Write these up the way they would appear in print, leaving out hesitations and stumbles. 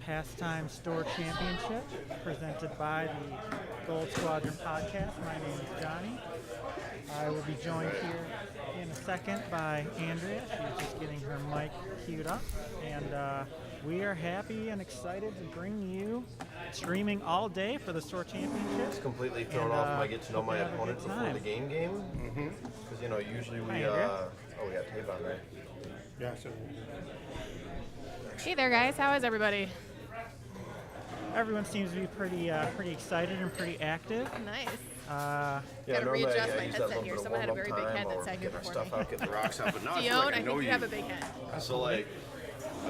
Pastimes Store Championship presented by the Gold Squadron podcast. My name is Johnny. I will be joined here in a second by Andrea. She's just getting her mic queued up. And we are happy and excited to bring you streaming all day for the Store Championship. It's completely thrown off my get to know my opponent before the game. Because, usually we, we got tape on, right? Yeah, so. Hey there, guys. How is everybody? Everyone seems to be pretty excited and pretty active. Nice. Gotta readjust my headset here. Someone had a very big head that sat here before me. Get the rocks out, but now Dion, I think you have a big head. So, I'm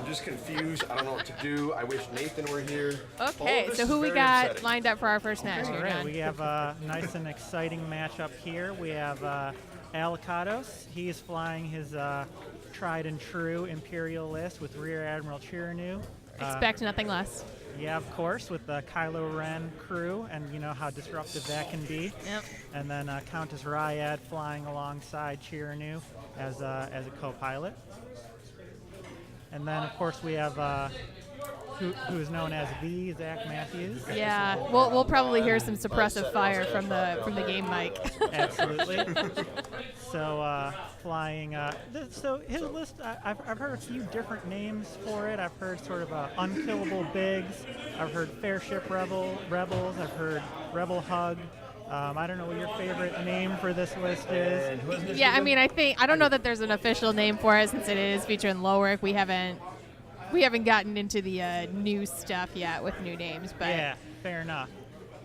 just confused. I don't know what to do. I wish Nathan were here. Okay, so who we got lined up for our first match here, All right, John? we have a nice and exciting matchup here. We have Lakatos. He's flying his tried and true Imperial list with Rear Admiral Chiranu. Expect nothing less. Yeah, of course, with the Kylo Ren crew, and you know how disruptive that can be. Yep. And then Countess Ryad flying alongside Chiranu as a co-pilot. And then, of course, we have who's known as the Zack Matthews. Yeah, we'll probably hear some suppressive fire from the game mic. Absolutely. So flying. So his list, I've heard a few different names for it. I've heard sort of unkillable bigs. I've heard Fairship rebels. I've heard Rebel Hug. I don't know what your favorite name for this list is. Yeah, I mean, I don't know that there's an official name for it since it is featuring Lowick. We haven't gotten into the new stuff yet with new names, but yeah, fair enough.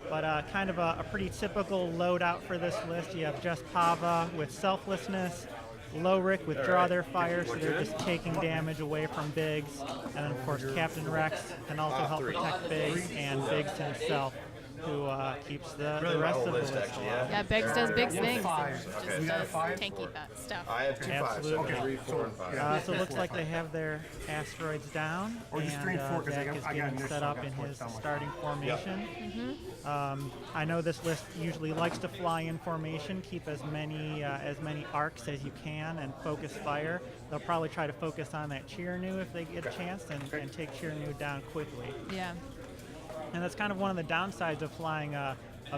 But kind of a pretty typical loadout for this list. You have just Pava with Selflessness, Lowrick with Draw Their Fire, so they're just taking damage away from Biggs. And then, of course, Captain Rex can also help protect Biggs, and Biggs himself, who keeps the rest of the list alive. yeah, Biggs does big things. Okay. Just does tanky stuff. I have 2 5s, so Absolutely. 3, 4, and 5. So it looks like they have their asteroids down, Or just 3 and and 4, 'cause Zack is I got getting this, set so I up got in four his somewhere. starting formation. I know this list usually likes to fly in formation, keep as many arcs as you can, and focus fire. They'll probably try to focus on that Chiranu if they get a chance, and take Chiranu down quickly. Yeah. And that's kind of one of the downsides of flying a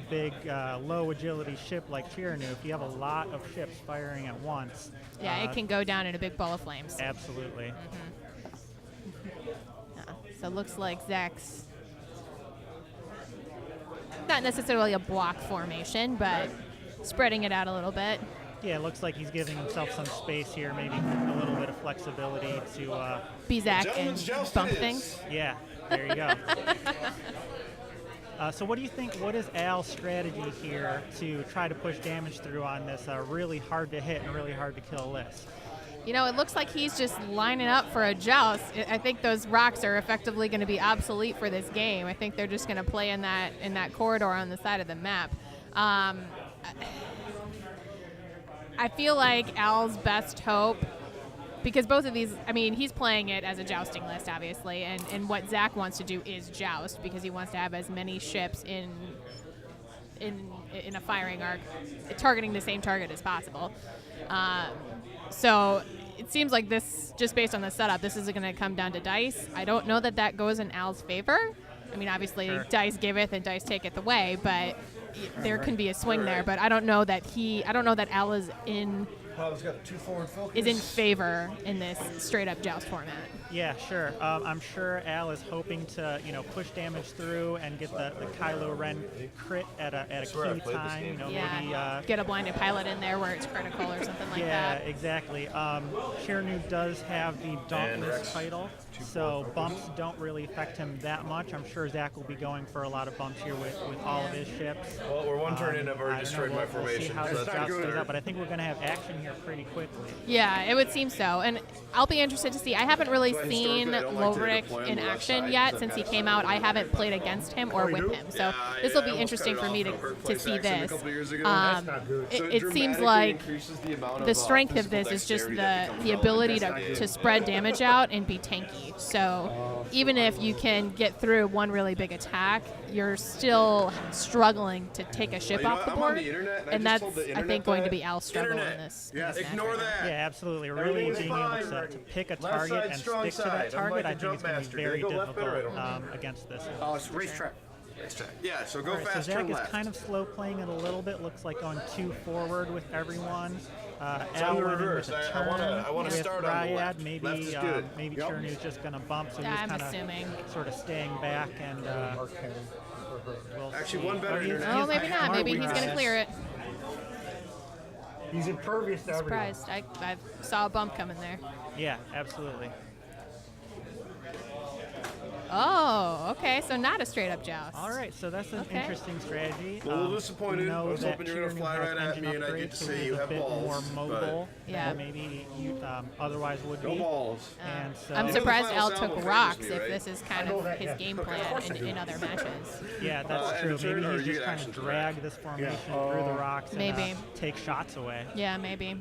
big, low agility ship like Chiranu. If you have a lot of ships firing at once. Yeah, it can go down in a big ball of flames. Absolutely. So it looks like Zack's not necessarily a block formation, but spreading it out a little bit. Yeah, it looks like he's giving himself some space here, maybe a little bit of flexibility to. Be Zack and bump things. Yeah, there you go. So what do you think, what is Al's strategy here to try to push damage through on this really hard to hit and really hard to kill list? It looks like he's just lining up for a joust. I think those rocks are effectively going to be obsolete for this game. I think they're just going to play in that corridor on the side of the map. I feel like Al's best hope, because both of these, I mean, he's playing it as a jousting list, obviously, and what Zack wants to do is joust, because he wants to have as many ships in a firing arc, targeting the same target as possible. So it seems like this, just based on the setup, this is going to come down to dice. I don't know that goes in Al's favor. I mean, obviously, Sure. Dice giveth and dice taketh away, but there can be a swing there. But I don't know that Al is in favor in this straight up joust format. Yeah, sure. I'm sure Al is hoping to, push damage through and get the Kylo Ren crit at a key time. Maybe Get a blinded pilot in there where it's critical or something like that. Yeah, exactly. Chiranu does have the Dauntless title, so bumps don't really affect him that much. I'm sure Zack will be going for a lot of bumps here with all of his ships. Well, we're one turn in, I've already I don't destroyed know, my we'll see formation. how So this that's joust not goes good. out, but I think we're going to have action here pretty quickly. Yeah, it would seem so. And I'll be interested to see. I haven't really seen historically, I don't like to Lowrick deploy on in the left action side yet because since I've he had came some out. I haven't played against him or with him. So this will be interesting for me to see this. It seems like the strength of this is just the ability to spread damage out and be tanky. So even if you can get through one really big attack, you're still struggling to take a ship off the board. And that's, I think, going to be Al's struggle in this this match Ignore right now. that. Yeah, absolutely. Really being able to pick a target and stick to that target, I think it's going to be very difficult against this. Oh, it's racetrack. Yeah, so go All right, fast, so Zack turn is left. kind of slow playing it a little bit. Looks like going too forward with everyone. On the reverse. I want to with start on the left. Maybe Left is good. maybe Chernu's just going to bump, so Yeah, he's I'm kind assuming. of sort of staying back and. We'll Actually, see. one better he's- internet. Oh, he's maybe not. hard Maybe with he's going to us. clear it. He's impervious to everyone. Surprised. I saw a bump coming there. Yeah, absolutely. Oh, okay. So not a straight up joust. All right, so that's an Okay. interesting strategy. A little disappointed. We know I was that hoping you were gonna Chernu fly has right at engine me and I get upgrades, to so say he's you a have bit balls, more mobile Yeah. than maybe you otherwise would No be. balls. And so, I'm You know the surprised final Al sound took will rocks phase me, if right? this is kind of his game plan in other matches. yeah, that's and true. a turn, Maybe or he's you just get trying to action to drag this formation through the rocks and Maybe. take shots away. Yeah, maybe.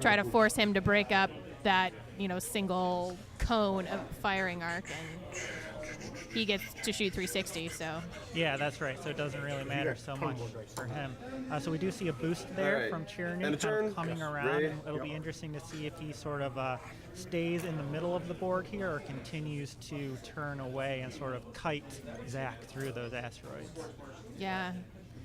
Try to force him to break up that, single cone of firing arc, and he gets to shoot 360, so. Yeah, that's right. So it doesn't really matter so much for him. So we do see a boost there All right. from Chernu And a kind of turn. coming around. Ready? And it'll be interesting to see if he sort of stays in the middle of the board here or continues to turn away and sort of kite Zack through those asteroids. Yeah.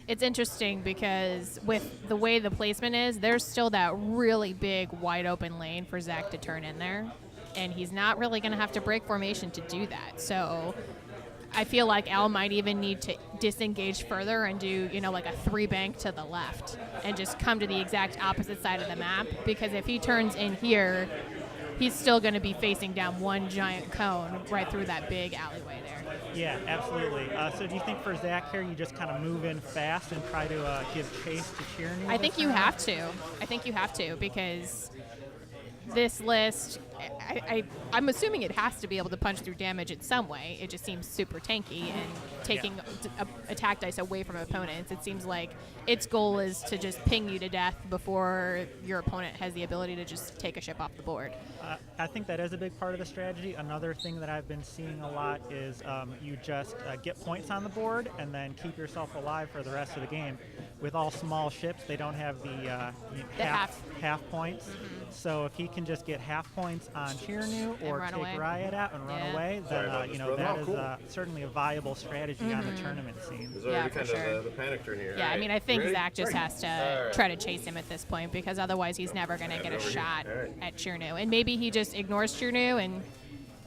It's interesting because with the way the placement is, there's still that really big wide open lane for Zack to turn in there. And he's not really going to have to break formation to do that. So I feel like Al might even need to disengage further and do, like a 3-bank to the left and just come to the exact opposite side of the map. Because if he turns in here, he's still going to be facing down one giant cone right through that big alleyway there. Yeah, absolutely. So do you think for Zack here, you just kind of move in fast and try to give chase to Chernu? I think you have to. I think you have to because this list, I'm assuming it has to be able to punch through damage in some way. It just seems super tanky and taking attack dice away from opponents. It seems like its goal is to just ping you to death before your opponent has the ability to just take a ship off the board. I think that is a big part of the strategy. Another thing that I've been seeing a lot is you just get points on the board and then keep yourself alive for the rest of the game. With all small ships, they don't have the half points. Mm-hmm. So if he can just get half points on Chernu or run take away. Riot out and run Yeah. away, Sorry then about this, that brother. is certainly a viable strategy on the tournament scene. There's Yeah, already for kind sure. of the panic turn here. Yeah, I mean, I think Zack just has to right. try to chase him at this point because otherwise he's never going to get a over here. shot All right. at Chernu. And maybe he just ignores Chernu and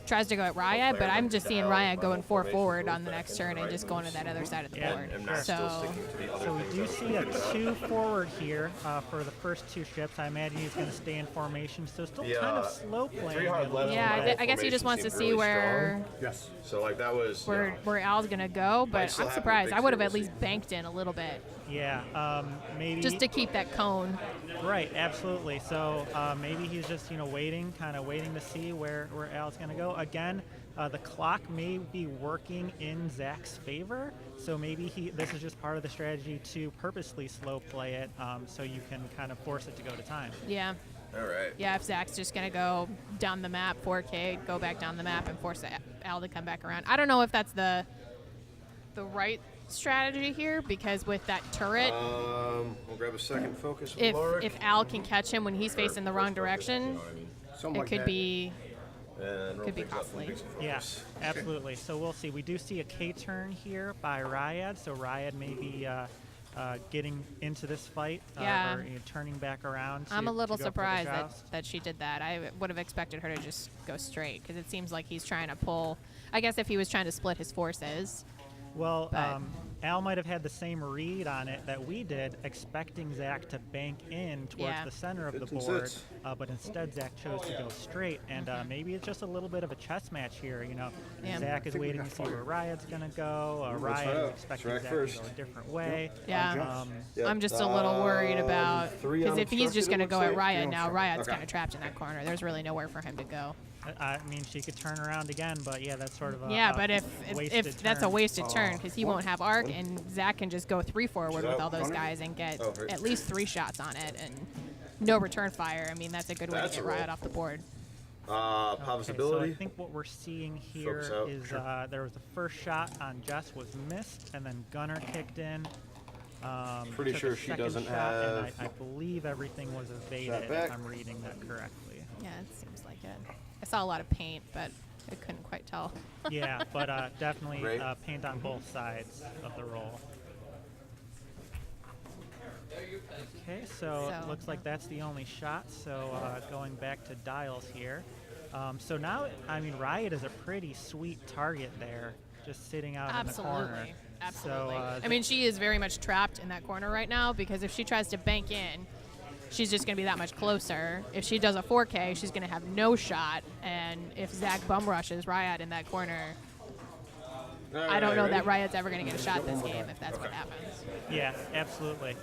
tries to go at Raya, but I'm just seeing Raya going 4 forward on the next turn and just going to that other side of the Yeah, board. And not still So, sticking to the other So we things do on see the a agenda. 2 forward here for the first 2 ships. I imagine he's going to stay in formation, so still The, kind of slow playing. 3 hard left. yeah, I guess he just wants to see where Yes. So like that was. where Al's going to go, but still I'm have a surprised. big I would have at series. least banked in a little bit Yeah, maybe. just to keep that cone. Right, absolutely. So maybe he's just waiting to see where Al's going to go. Again, the clock may be working in Zack's favor, so maybe this is just part of the strategy to purposely slow play it, so you can kind of force it to go to time. Yeah. All right. Yeah, if Zack's just going to go down the map, 4K, go back down the map and force Al to come back around. I don't know if that's the right strategy here because with that turret, We'll grab a second focus. With if Lorik. Al can catch him when he's facing the wrong direction, Something it like could that. be And could be roll things up costly. and do some Yeah, focus. absolutely. So we'll see. We do see a K turn here by Ryad, so Ryad may be getting into this fight Yeah. or turning back around. I'm a little to go for the surprised joust. that she did that. I would have expected her to just go straight because it seems like he's trying to pull. I guess if he was trying to split his forces. Well, But- Al might have had the same read on it that we did, expecting Zack to bank in towards Yeah. the center of the Fits and board, sits. but instead Zack chose to go straight. And maybe it's just a little bit of a chess match here. Yeah. Zack is waiting to see where Riot's going to go. Let's Riot find is out. expecting Zack Zack first. to go a different way. Yeah. Yep. I'm just a little worried about three because if he's just unobstructed, going to it go at looks like. Riot now, Riot's Okay. kind of trapped in that corner. There's really nowhere for him to go. I mean, she could turn around again, but yeah, that's sort of a Yeah, a but if wasted that's a turn. wasted turn because he won't have arc and Zack can just go 3 forward with all those Running? guys and get Oh, right. at least 3 shots on it and no return fire. I mean, that's a good way That's to a get Riot roll. off the board. Okay, so I Possibility. think what we're seeing here Focus out. is there was the first shot on Jess was missed, and then Gunner kicked in. Pretty took sure a she second doesn't shot, and have- I believe everything was evaded, back? if I'm reading that correctly. Yeah, it seems like it. I saw a lot of paint, but I couldn't quite tell. Yeah, but definitely Right. paint on both sides of the roll. Okay, so it So, looks like that's the only shot. So going back to dials here. So now, I mean, Riot is a pretty sweet target there, just sitting out in the corner. Absolutely. Absolutely. So, I mean, she is very much trapped in that corner right now because if she tries to bank in, she's just going to be that much closer. If she does a 4K, she's going to have no shot. And if Zack bum rushes Riot in that corner, I don't know that Riot's ever going to get a shot this game if that's what happens. yeah, absolutely.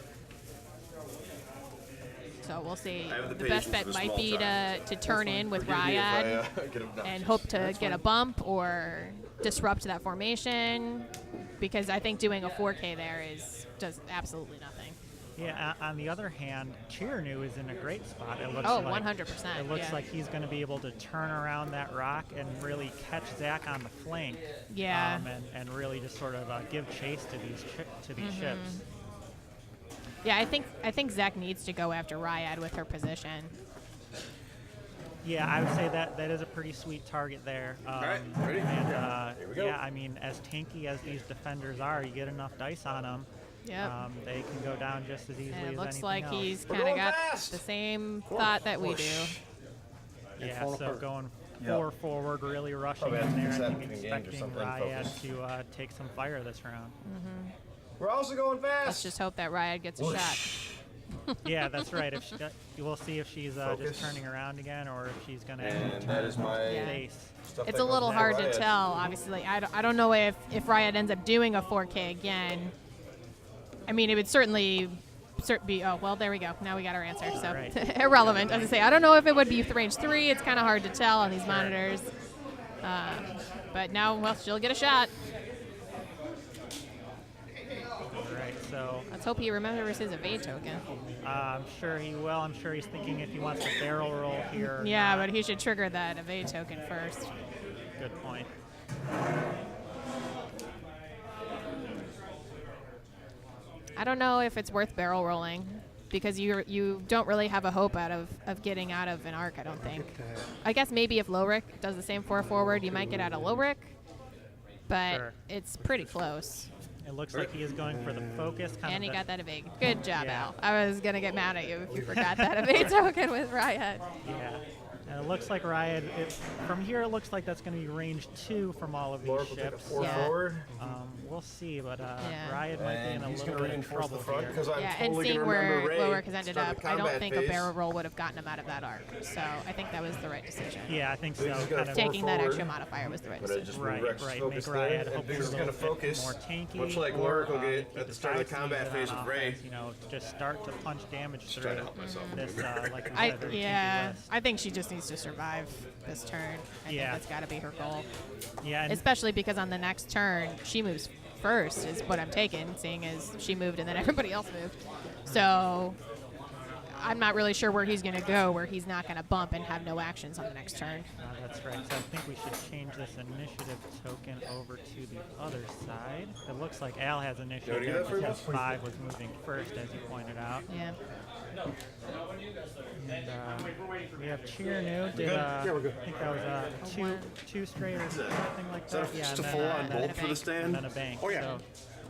So we'll see. I have the The best bet patience of a might small be child. to turn in with Forgive me if I, Riot get obnoxious. and hope to get a bump or disrupt that formation because I think doing a 4K there does absolutely nothing. Yeah, on the other hand, Chirnu is in a great spot. It looks Oh, like 100%, It looks yeah. like he's going to be able to turn around that rock and really catch Zack on the flank. Yeah. And really just sort of give chase to these Mm-hmm. ships. Yeah, I think Zack needs to go after Riot with her position. Yeah, I would say that is a pretty sweet target there. All right, ready? And Here we go. yeah, I mean, as tanky as these defenders are, you get enough dice on them. Yep. They can go down just as easily And it as looks anything like else. he's We're kind of going got fast. the same thought that we do. Yeah, fall so apart. going Yep. forward, really rushing Probably in have to there. I do think 7 games or expecting something, Riot focus. to take some fire this round. We're also going fast. Let's just hope that Riot gets a shot. Yeah, that's right. If we'll see if she's Focus. just turning around again or if she's going to And that is my Yeah. face. stuff It's that a little goes hard with to Riot. tell, obviously. I don't know if Riot ends up doing a 4K again. I mean, it would certainly be, oh, well, there we go. Now we got our answer. So Right. irrelevant. As I say, I don't know if it would be range 3. It's kind of hard to tell on these monitors. But now, well, she'll get a shot. All right, so Let's hope he remembers his evade token. I'm sure he will. I'm sure he's thinking if he wants to barrel roll here. or Yeah, not. but he should trigger that evade token first. Good point. I don't know if it's worth barrel rolling because you don't really have a hope of getting out of an arc, I don't think. I guess maybe if Lowrick does the same 4 forward, you might get out of Lowrick, but Sure. it's pretty close. It looks like he is going for the focus. Kind And of he got that evade. Good job, Yeah. Al. I was going to get mad at you if you forgot that evade token with Riot. Yeah. And it looks like Riot, from here it looks like that's going to be range 2 from all of these Lord will take a ships. 4 Yeah. forward. We'll see, but Yeah. Riot might be in And a he's little going to bit of reinforce the trouble front here. because I'm Yeah, and totally seeing going to remember where Ray Lowrick has ended start up, the I don't combat think phase. a barrel roll would have gotten him out of that arc. So I think that was the right decision. Yeah, I think so. Biggs is Kind gonna of Taking that forward. extra modifier was the right But I decision. just Right, move Rex right, focus make there, Riot and hopefully Biggs is a going to little bit focus. more tanky. Much like or, Lurk will get he at the start of the decides to combat use it phase on with Ray. offense, just start to punch damage Just through trying to help myself. this, like you said, very tanky list. I think she just needs to survive this turn. I think Yeah. that's got to be her goal. Yeah, and Especially because on the next turn, she moves first, is what I'm taking, seeing as she moved and then everybody else moved. So I'm not really sure where he's going to go, where he's not going to bump and have no actions on the next turn. that's right. So I think we should change this initiative token over to the other side. It looks like Al has initiative do that for because me? 5 was moving first, as you pointed out. Yeah. And we have Chirnu. Did we're good. I think that was two straight or something like that. Yeah, Just and a then, full-on then a bolt for the bank. and stand? then a bank. Oh, yeah. So Have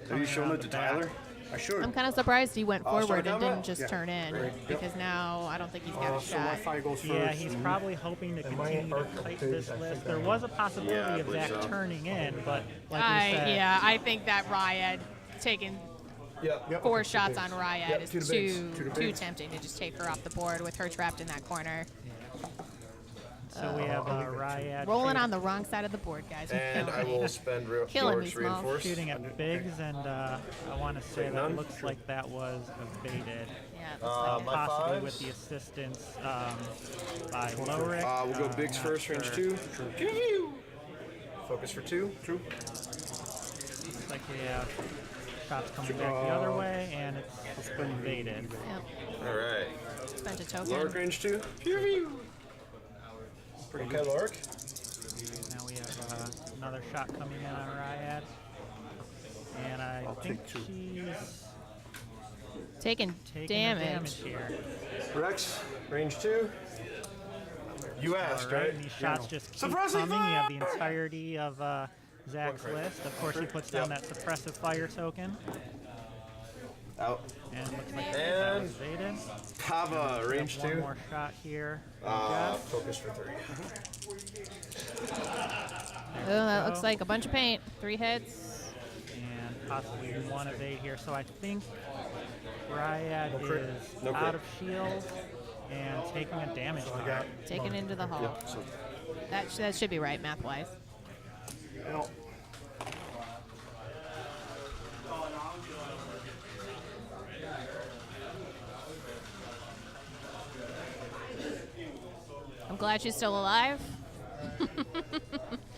you coming shown around it to the back. Tyler? I should. I'm kind of surprised he went start forward and combat? didn't just Yeah. turn in, because now I don't think he's got a So shot. Wi-Fi goes first. Yeah, he's probably hoping to continue to fight this list. There was a possibility Yeah, I of believe Zack so. turning in, but like you said, I think that Riot taking Yep. 4 shots on Riot Yep, is to the too bigs. To the too bigs. tempting to just take her off the board with her trapped in that corner. So we have Riot Rolling on the wrong side of the board, guys. You're And killing I me. will spend Killing me, Lurk's Small. reinforce. shooting at Biggs, and I want to say Take that none? looks like that was evaded. Yeah, it looks like it. My Possibly fives. with the assistance by Lowrick. We'll go Biggs not first, range sure. 2. Focus for 2. True. Looks like we have shots coming back the other way, and it's evaded. Yep. All right. Spent a Lurk token. range 2. Okay, Lurk. Now we have another shot coming in on Riot. And I think she's Taking the damage. here. Rex, range 2. You asked, All right, right? and these shots just keep Suppressive coming. You have the entirety of Zack's list. Of course, he puts down Yep. that suppressive fire token. Out. And looks like And that was evaded. Kava, range One 2. more shot here. Jeff. Focus for 3. Oh, that looks like a bunch of paint. 3 hits. And possibly one evade here. So I think Ryad is No crit. out of shield and taking a damage mark. Taken into the hull. Yep. So, That should be right, math-wise. I'm glad she's still alive.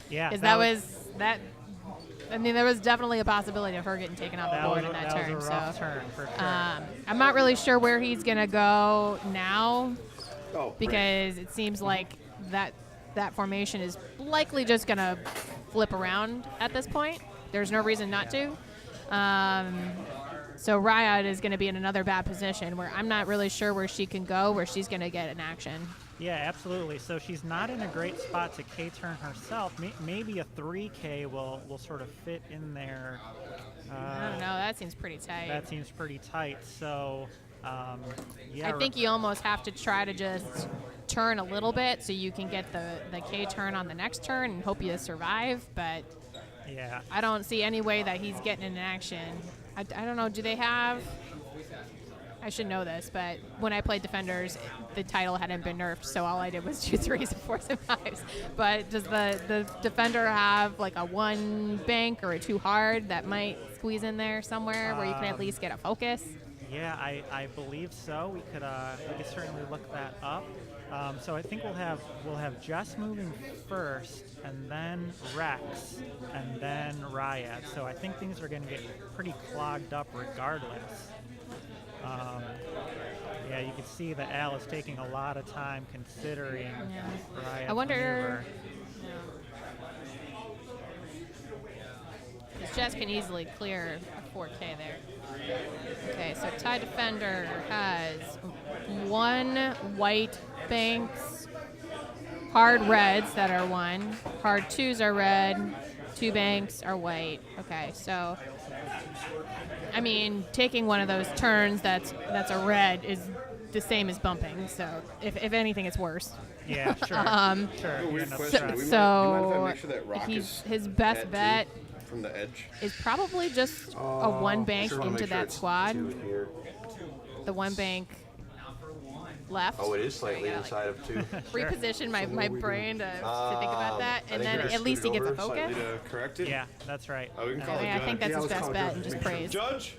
Yeah, Because there was definitely a possibility of her getting taken off the board in that turn. was a rough turn for sure. I'm not really sure where he's going to go now oh, because it seems like that formation is likely just going to flip around at this point. There's no reason not to. So Ryad is going to be in another bad position where I'm not really sure where she can go, where she's going to get an action. Yeah, absolutely. So she's not in a great spot to K-turn herself. Maybe a 3K will sort of fit in there. I don't know. That seems pretty tight. That seems pretty tight. So, yeah. I think you almost have to try to just turn a little bit so you can get the K-turn on the next turn and hope you survive. But yeah, I don't see any way that he's getting an action. I don't know. Do they have... I should know this, but when I played Defenders, the title hadn't been nerfed, so all I did was 2 3s and 4s and 5s. But does the Defender have like a 1 bank or a 2 hard that might squeeze in there somewhere where you can at least get a focus? Yeah, I believe so. We could certainly look that up. So I think we'll have Jess moving first, and then Rex, and then Ryad. So I think things are going to get pretty clogged up regardless. Yeah, you can see that Al is taking a lot of time considering Ryad's I wonder. maneuver. Because Jess can easily clear a 4K there. Okay, so TIE Defender has 1 white banks, hard reds that are 1, hard 2s are red, 2 banks are white. Okay, so I mean, taking one of those turns that's a red is the same as bumping. So if anything, it's worse. Yeah, sure. Sure. Weird Yeah, question. no, Do you mind if I So make sure that rock is his best at bet two from the edge? is probably just a 1 bank Just wanna into make sure that it's squad. 2 here. The 1 bank left. Oh, it is slightly inside of 2. Reposition my brain to think about that, I and think then we're at least he scooted gets a over focus. Slightly to correct it? Yeah, that's right. Oh, we can call it I good. think that's his best bet and just praise. Judge?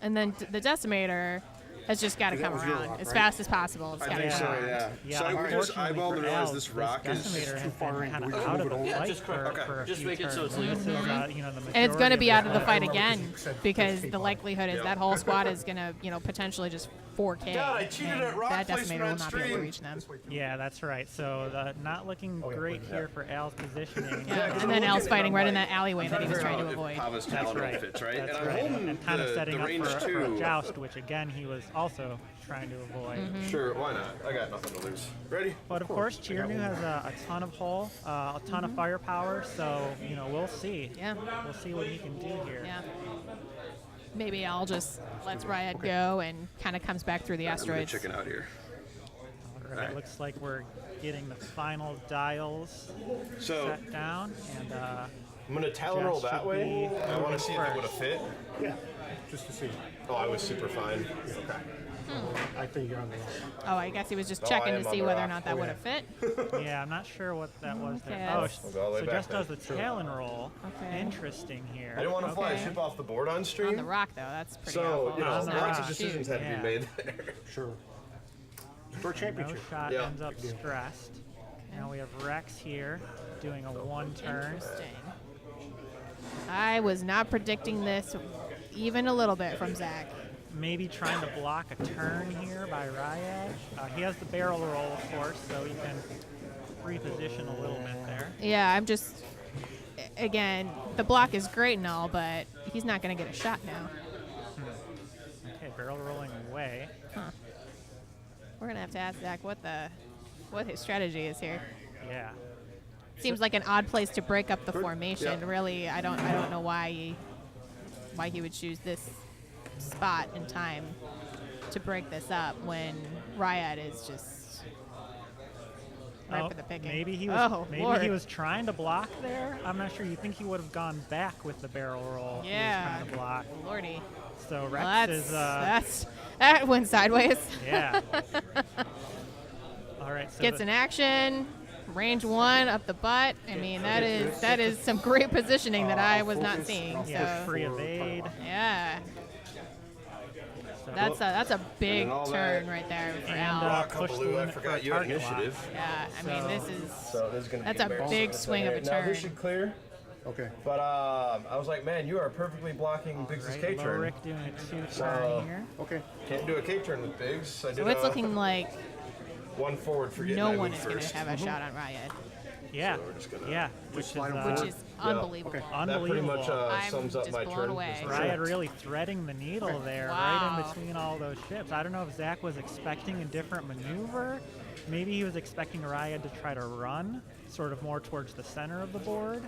And then the decimator has just got to come was your around rock, as right? fast as possible. It's I got to think come so, around. yeah. Yeah, So we just unfortunately eyeballed for and realized Al, this rock this is decimator has far been in. kind Do of we out move of it the over? fight for a Just few make it so turns. it's loose. This is, the And it's going to majority be of out of the the fight again because the likelihood is that whole squad is going to, potentially just 4K. God, I cheated and at rock that placement decimator will on not be able to stream. reach them. Yeah, that's right. So not looking great here for Al's positioning. Yeah, and then Al's fighting right in that alleyway that he was trying to If avoid. Pava's That's talent right. fits, right? That's and I'm right. holding And kind of the setting up range for a two. joust, which again he was also trying to avoid. Sure, why not? I got nothing to lose. Ready? But of course, Cheernu has a ton of hull, a ton of firepower. So we'll see. Yeah. We'll see what he can do here. Yeah. Maybe Al just lets Riot go and kind of comes back through the I'm gonna asteroids. chicken out here. All right, looks like we're getting the final dials So set down, and I'm gonna talon roll Jess that should way. be I want to see if it first. would have fit. Yeah, just to see. Oh, I was super fine. Okay. I think you're on the wrong. Oh, I guess he was just No, checking I am to on see the whether or rock. not that would have fit. yeah, I'm not sure what that was Okay, there. Oh, that's- We'll go all the way so back Jess does then. the talon roll. Okay. Interesting here. I didn't want to fly a Okay. ship off the board on stream. On the rock, though, that's pretty So, awful. On It's the not rock. lots of shoot. decisions had to Yeah. be made there. Sure. For a No championship. shot Yeah. ends up stressed. Now we have Rex here doing a one turn. Interesting. I was not predicting this even a little bit from Zack. Maybe trying to block a turn here by Ryad. He has the barrel roll, of course, so he can reposition a little bit there. Yeah, I'm just, again, the block is great and all, but he's not going to get a shot now. barrel rolling away. Huh. We're gonna have to ask Zach what his strategy is here. Yeah. Seems like an odd place to break up the formation. Really, I don't know why he would choose this spot and time to break this up when Riot is just right for the picking. Maybe he was trying to block there. I'm not sure. You think he would have gone back with the barrel roll? He was trying to block. Lordy. So Rex that went sideways. Yeah. All right. So Gets an action. Range 1 up the butt. I mean, that is some great positioning that I was not seeing. Yeah, So free evade. yeah. So That's a big turn right there for Al. push the Blue, I limit for forgot a you had target lock. initiative. Yeah, I mean, this is So this is gonna that's be a embarrassing. big swing of a Now turn. this should clear. Okay. But I was like, man, you are perfectly blocking Biggs' Right, K turn. Lowrick doing a 2-turn here. Okay. Can't do a K turn with Biggs. So it's looking like one forward for getting no that one move is going to first. have a shot on Riot, Yeah. we're just gonna Yeah. Which is, slide him which forward. is unbelievable. Okay. That pretty unbelievable. much I'm sums up just my blown turn. away. Riot really threading the needle there, right Wow. in between all those ships. I don't know if Zack was expecting a different maneuver. Maybe he was expecting Riot to try to run sort of more towards the center of the board.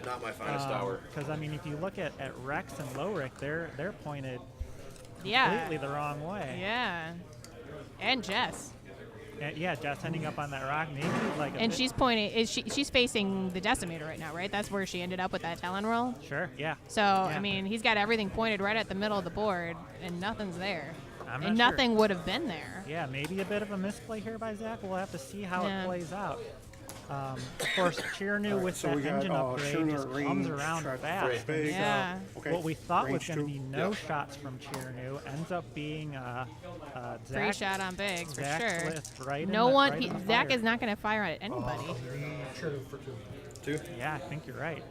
Not my finest hour. Because, I mean, if you look at Rex and Lowrick, they're pointed Yeah. completely the wrong way. Yeah. And Jess. And, yeah, Jess ending up on that rock. Maybe like a And bit- she's pointing. She's facing the decimator right now, right? That's where she ended up with that Talon roll. Sure, yeah. So I mean, he's got everything pointed right at the middle of the board, and nothing's there. I'm And not sure. nothing would have been there. Yeah, maybe a bit of a misplay here by Zack. We'll have to see how Yeah. it plays out. Of course, Cheernu with so that we got, engine upgrade Cheernu just range, comes around track fast. big, Yeah. okay. What we thought was Range going to 2. be no shots from Cheernu ends up being Free Zack. shot on Biggs for Zack sure. with right No in the, one. right in the Zach fire. is not going to fire at anybody. True for 2. 2. Yeah, I think you're right.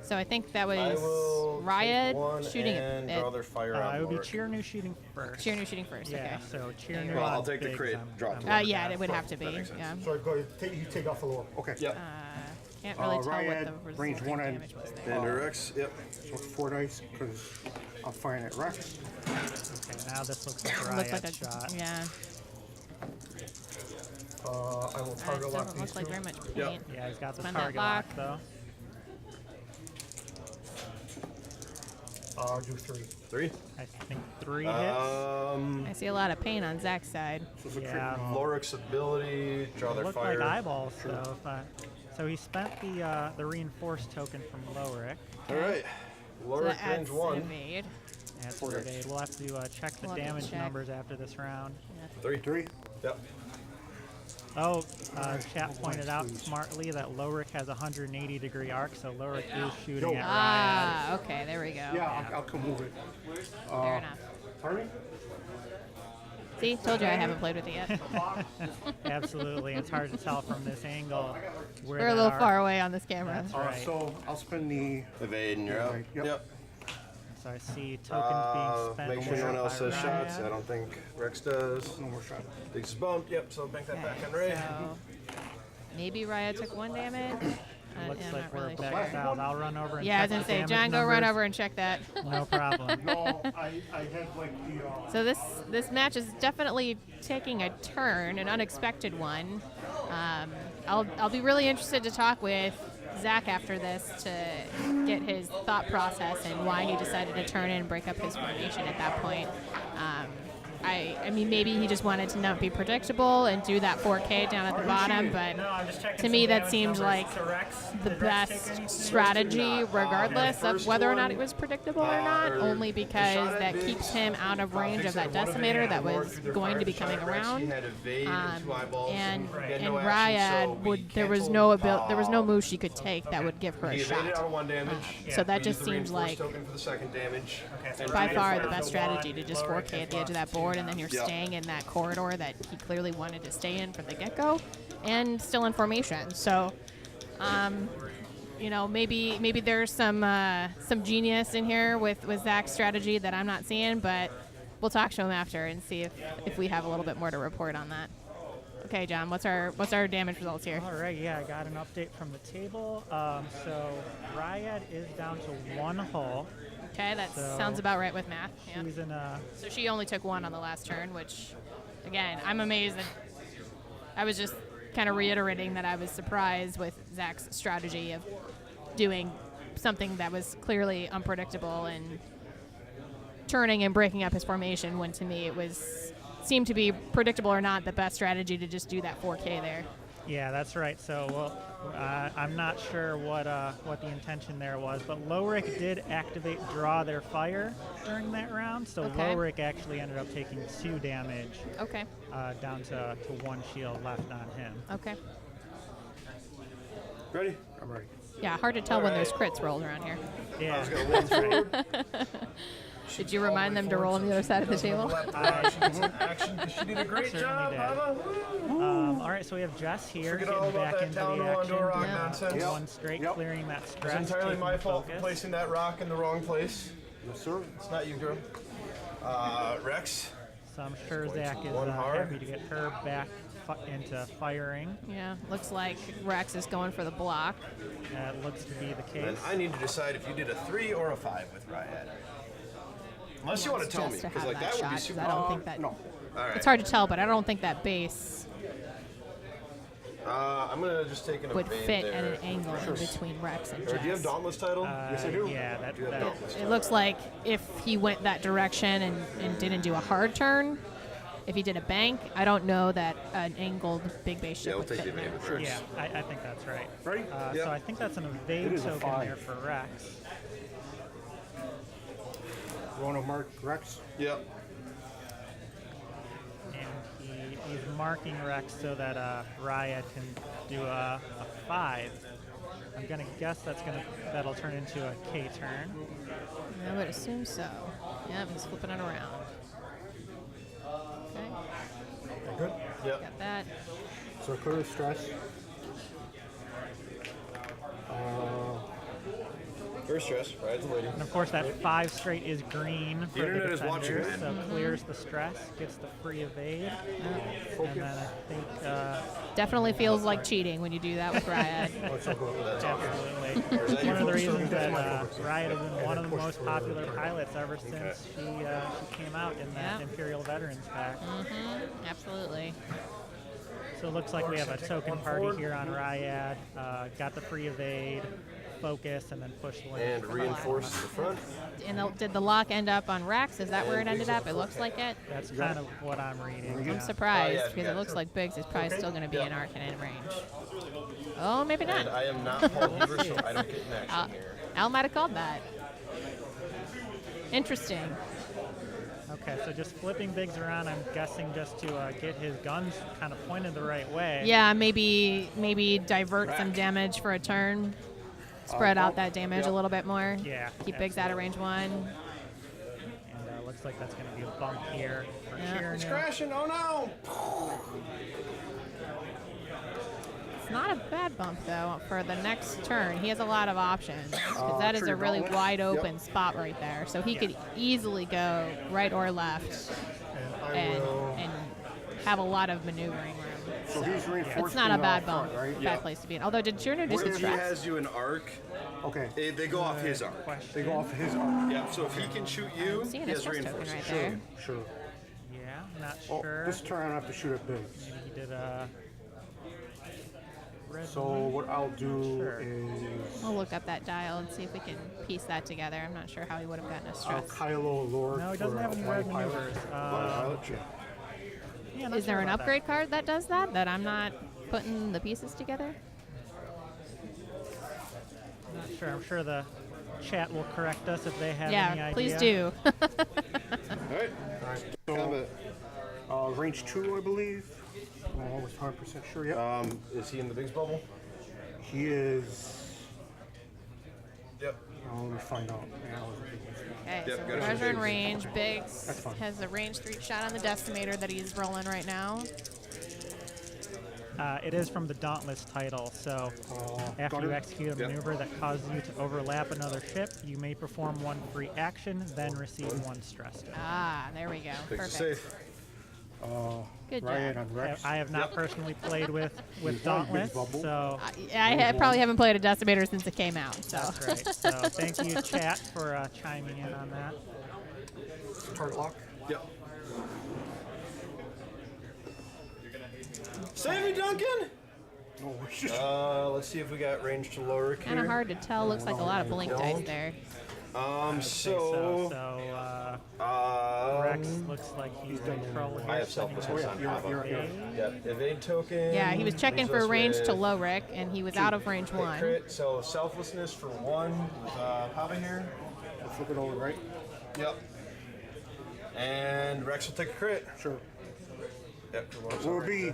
So I think that I was will Riot take one shooting and it. draw their fire on It would be Lowrick. Cheernu shooting first. Cheernu shooting first. Yeah, Okay. so Cheernu Well, on I'll take the Biggs, crit, I'm- drop I'm to with one. Yeah, that. it would have to be. That makes sense. Yeah. So go ahead. You take off the lower. Okay. Yep. Can't really tell what Riot, the range resulting 1 and damage was there. And Rex, yep. So 4 dice because I'm firing at Rex. Okay, now this looks like a Looks Riot like a shot. yeah. I will That target lock doesn't these look like 2. very much Yep. point. Yeah, he's got the Spend that target lock. lock though. I'll do 3. 3. I think 3 hits. I see a lot of pain on Zach's side. So it's a Yeah. Lowrick's ability, draw their Looked fire. like eyeballs, so so he spent the reinforced token from Lowrick. All right. So Lowrick that adds range an 1. evade. That's the evade. We'll have to check the We'll have to damage check. numbers after this round. 3. 3. Yep. Oh, chat pointed out smartly that Lowrick has a 180-degree arc, so Lowrick is shooting at Riot. Ah, okay, there we go. Yeah, I'll come move it. Fair enough. Pardon me? See, told you I haven't played with it yet. Absolutely, it's hard to tell from this angle where We're a that little arc- far away on this camera. That's right. So I'll spend the. Evade and you're out. Right, yep. So I see tokens being spent. Make sure no there one else by has shots. Riot. I don't think Rex does. No more shot. Biggs is bumped. Yep, so bank that back on Okay, Ray. so maybe Riot took 1 damage. Looks I'm like not we're really back sure. south. I'll run over and Yeah, I was check gonna the say, damage John, go run numbers. over and check that. No problem. No, I had like the. So this match is definitely taking a turn, an unexpected one. I'll be really interested to talk with Zack after this to get his thought process and why he decided to turn in and break up his formation at that point. I mean, maybe he just wanted to not be predictable and do that 4K down at the bottom, but to me that seemed like the best strategy regardless of whether or not it was predictable or not, only because that keeps him out of range of that decimator that was going to be coming around. And Riot there was no move she could take that would give her a He evaded out shot. of 1 damage. So that Used just the seems reinforced like token for the 2nd damage. And by Riot far fired the best the strategy to just 4K at the edge of that board, and then you're Yep. staying in that corridor that he clearly wanted to stay in from the get-go, and still in formation. So, maybe there's some genius in here with Zach's strategy that I'm not seeing, but we'll talk to him after and see if we have a little bit more to report on that. Okay, John, what's our damage results here? All right, yeah, I got an update from the table. So Riot is down to 1 hull. Okay, that So sounds about right with math. Yeah. She's in a So she only took 1 on the last turn, which, again, I'm amazed that I was just kind of reiterating that I was surprised with Zack's strategy of doing something that was clearly unpredictable and turning and breaking up his formation when to me it seemed to be predictable or not the best strategy to just do that 4K there. Yeah, that's right. So, well, I'm not sure what the intention there was, but Lowrick did activate Draw Their Fire during that round, so Okay. Lowrick actually ended up taking 2 damage Okay. down to 1 shield left on him. Okay. Ready? I'm ready. Yeah, hard to tell when there's crits rolled around here. Yeah, Let's go. One forward. Did you remind them to roll on the other side of the table? Action, 'cause she did a great job, certainly Mama. did. All right, so we have Jess here Forget getting all about back that into town the no action. under rock Yeah. nonsense. Yep. One straight, Yep. clearing that It's stress. entirely taking my fault for focus. placing that rock in the wrong place. Yes, sir. It's not you, girl. Rex. So I'm sure Zack is One hard. happy to get her back into firing. Yeah, looks like Rex is going for the block. That looks to be the case. And I need to decide if you did a 3 or a 5 with Ryad. Unless you want to tell me, Just to because have like that that would shot, be 'cause super. I don't think that. No. All right. It's hard to tell, but I don't think that base I'm gonna just take an would evade fit there. at an angle in between Rex and Or do you have Jess. Dauntless title? Yes, I do. Yeah, Do you have Dauntless It title? looks like if he went that direction and didn't do a hard turn, if he did a bank, I don't know that an angled big base ship Yeah, we'll would take fit the in evade there. with Rex. Yeah, I think that's right. Ready? Yep. So I think that's an It evade is a token 5. there for Rex. Want to mark Rex? Yep. And he's marking Rex so that Ryad can do a 5. I'm gonna guess that'll turn into a K turn. I would assume so. Yeah, he's flipping it around. Okay, Good. Yep. got that. So clear the stress. First stress, right? The lady. And of course that 5 straight is green for the internet is watching, defenders, man. so clears the stress, gets the free evade, and then I think Definitely feels like cheating when you do that with Ryad. Let's all go. absolutely Or is that your one of the first reasons turn? that Riot has been one of the most popular pilots ever since she came out in that Yeah. Imperial Veterans Pack. Absolutely. So it looks like we have a token party here on Ryad. Got the free evade, focus, and then push the lane. And reinforce the front. And did the lock end up on Rex? Is that where it ended up? It looks like it. That's kind of what I'm reading. I'm yeah. surprised yeah, because yeah. it looks like Biggs is probably still going to be in arc and in range. Oh, maybe And not. I am not Paul Beaver, so I don't get an action here. Al might have called that. Interesting. Okay, so just flipping Biggs around, I'm guessing just to get his guns kind of pointed the right way. Yeah, maybe divert some damage for a turn. Spread out that damage a little bit more. Yeah, Keep Biggs out of range 1. And looks like that's going to be a bump here for Yeah. Sheeran. It's crashing, oh no! It's not a bad bump though for the next turn. He has a lot of options because that is a trigger really gauntlet. wide open spot right there. So he could easily go right or left and have a lot of maneuvering room. So he's reinforced. It's not a in, bad front, bump, right? bad place to be in. Although did Cherno do some If he stress? has you in arc, Okay. they go off his arc. They go off his arm. Yeah, so if he can shoot you, I'm seeing he a has stress token reinforcement. right there. Sure. Yeah, not Oh, sure. this turn I have to shoot at Biggs. Maybe he did a red So one. what I'll do Sure. is We'll look up that dial and see if we can piece that together. I'm not sure how he would have gotten a I'll stress. Kylo Lord. No, he doesn't for have any a red pilot. maneuvers. Pilot, yeah. Yeah, not Is there sure an about upgrade card that does that? That I'm not putting the pieces together? that. Not sure. I'm sure the chat will correct us if they have any Yeah, idea. please do. Alright, So combat. range 2, I believe. I'm almost 100% sure. Yep. Is he in the Biggs bubble? He is. Yep. Let me find out. Yeah, I was looking at this. Okay, Yep, so got it. Treasure in range. Biggs That's fine. has a range 3 shot on the decimator that he's rolling right now. It is from the Dauntless title, so after you Gunner? execute a Yep. maneuver that causes you to overlap another ship, you may perform 1 free action, then receive 1 stress. Ah, there we go. Picks Perfect. it safe. Good Riot job. on Rex. I have not personally played with Biggs Dauntless, Bubble. so Probably haven't played a Decimator since it came out. So. that's right. So thank you, chat, for chiming in on that. Target lock. Yep. Save me, Duncan! Oh, Let's see if we got range to lower Kind of here. hard to tell. Looks like a lot of blink dice there. So Rex looks like he's controlling. I have selflessness on top of you're it. Yep, evade token. Yeah, he was checking leaves for us range to with low Rick, and he was out of range hit 1. crit, so selflessness for 1 with Pava here. flip it over, right? Yep. And Rex will take a crit. Sure. Yep. What would be?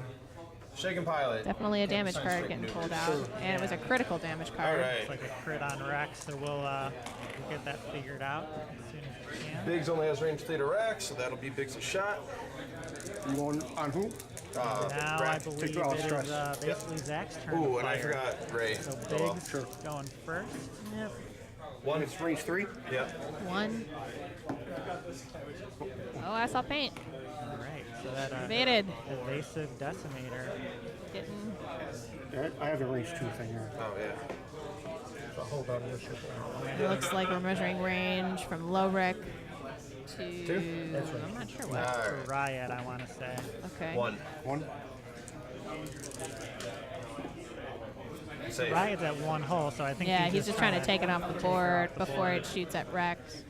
Shaken Pilot. Definitely a damage Sounds card like getting new. pulled out, and it was a critical damage All card. right. It's like a crit on Rex, so we'll get that figured out as soon as we can. Biggs only has range 3 to Rex, so that'll be Biggs' shot. You going on who? Now I Rex. believe all it is stress. basically Zack's turn. Ooh, to and I fire. forgot Ray. So Oh, well. Biggs Sure. going first. Yep. One. It's range 3. Yep. 1. Oh, I saw paint. All right. So that Evaded. evasive decimator. Getting. I have a range 2 thing here. Oh, yeah. So hold on, we'll shift it. It looks like we're measuring range from low Rick to. I'm not sure what. All For right. Riot, I want to say. Okay. 1. 1. Save. Riot's at 1 hole, so I think Yeah, he's just trying to take it off the take board off the before board. it shoots at Rex.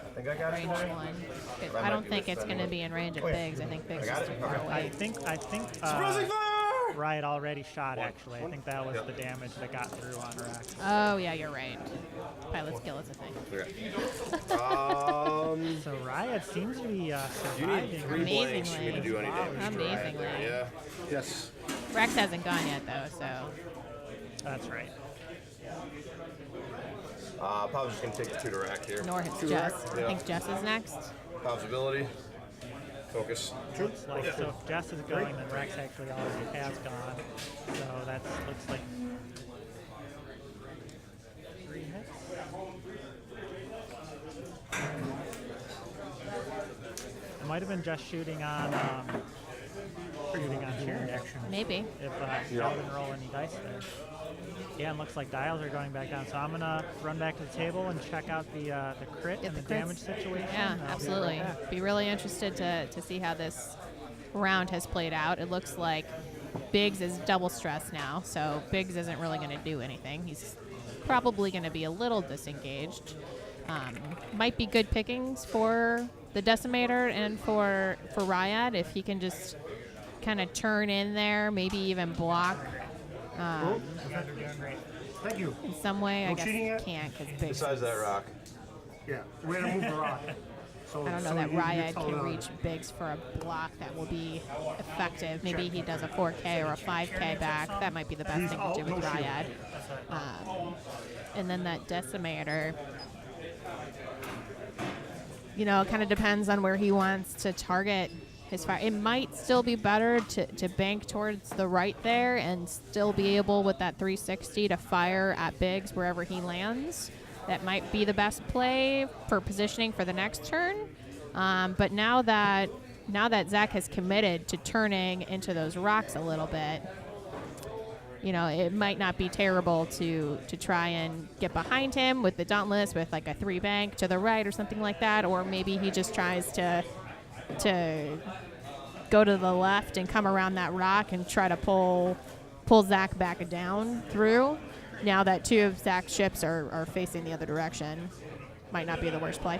I think I got it. Range 1. That I might don't be think with it's going to be in range of Oh, yeah. Biggs. I think Biggs I got is it. too far Okay. I away. think Surprising fire! Riot already shot, actually. I think that was Yep. the damage that got through on Rex. Oh, yeah, you're right. Pilot skill is a thing. Okay. So Riot seems to be You surviving. need 3 blanks for me to do any damage. to Riot Amazingly. there, Yeah. Yes. Rex hasn't gone yet, though, so. That's right. Pav's just going to take the 2 to rack here. Nor his Jess. I think Jess is next. Pav's ability. Focus. Looks like so if Jess is going, then Rex actually already has gone. So that looks like 3 hits. It might have been just shooting on Sharon action. Maybe. If y'all didn't roll any dice there. Yeah, and looks like dials are going back down. So I'm gonna run back to the table and check out the crit Get and the the crits. damage situation. Yeah, and I'll be absolutely. right back. Be really interested to see how this round has played out. It looks like Biggs is double stressed now, so Biggs isn't really going to do anything. He's probably going to be a little disengaged. Might be good pickings for the Decimator and for Ryad if he can just kind of turn in there, maybe even block Defender doing great. Thank you. in some way. I No guess cheating he yet? can't because Biggs. Besides that rock. Yeah. We're going to move the rock. So, I don't know that Ryad can reach Biggs for a block that will be effective. Maybe he does a 4K or a 5K back. That might be the best thing to do with Ryad. And then that Decimator, you know, it kind of depends on where he wants to target his fire. It might still be better to bank towards the right there and still be able with that 360 to fire at Biggs wherever he lands. That might be the best play for positioning for the next turn. But now that Zack has committed to turning into those rocks a little bit, you know, it might not be terrible to try and get behind him with the Dauntless with like a 3 bank to the right or something like that, or maybe he just tries to go to the left and come around that rock and try to pull Zack back down through. Now that 2 of Zack's ships are facing the other direction, might not be the worst play.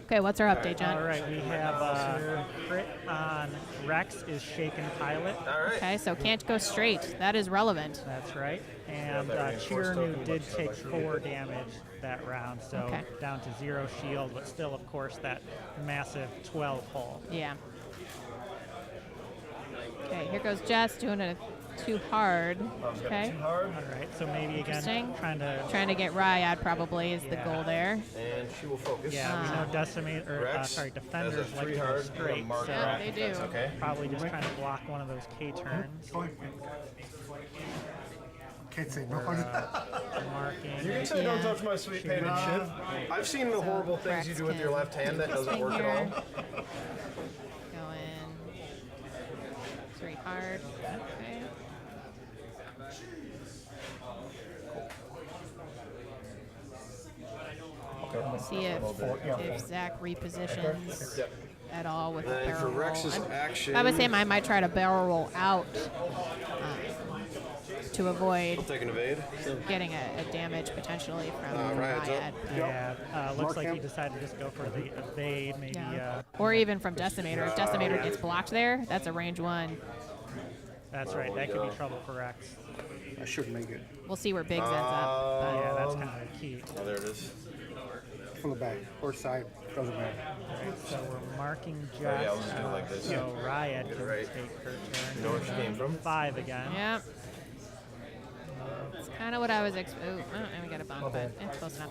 Okay, what's our update, John? All right, we have crit on Rex is Shaken Pilot. All right. Okay, so can't go straight. That is relevant. That's right. And Chiranu did take 4 damage that round, so Okay. down to 0 shield, but still, of course, that massive 12 hole. Yeah. Okay, here goes Jess doing it too hard. Okay. Too hard. All right, so maybe again Interesting. trying to Get Ryad probably is the Yeah. goal there. And she will focus. yeah, we know Decimate or Rex defenders has a like 3 to go hard. straight, Mark so Yeah, they do. That's okay. probably just trying to block one of those K turns. Can't say no. Marking. You can say don't Yeah. touch my sweet painted ship. I've seen the horrible things you do with your left hand that doesn't work at all. Go in. card. Okay. See if Zack repositions at all with a And barrel for roll. Rex's action, I would say I might try to barrel roll out to avoid I'll take an evade. getting a damage potentially from Riot's up. Riot. Yeah, looks like him. he decided to just go for the evade, maybe. Yeah. Or even from Decimator. If Decimator gets blocked there, that's a range 1. That's right. That could be trouble for Rex. I should make it We'll see where Biggs ends up. But yeah, that's kind of the key. Oh, there it is. from the back or side. Doesn't matter. So we're marking just. yeah, I'll just do it like this. So Riot can right. take her turn. You know where she came from? 5 again. Yep. It's kind of what I was and we got a bump, but it's close enough.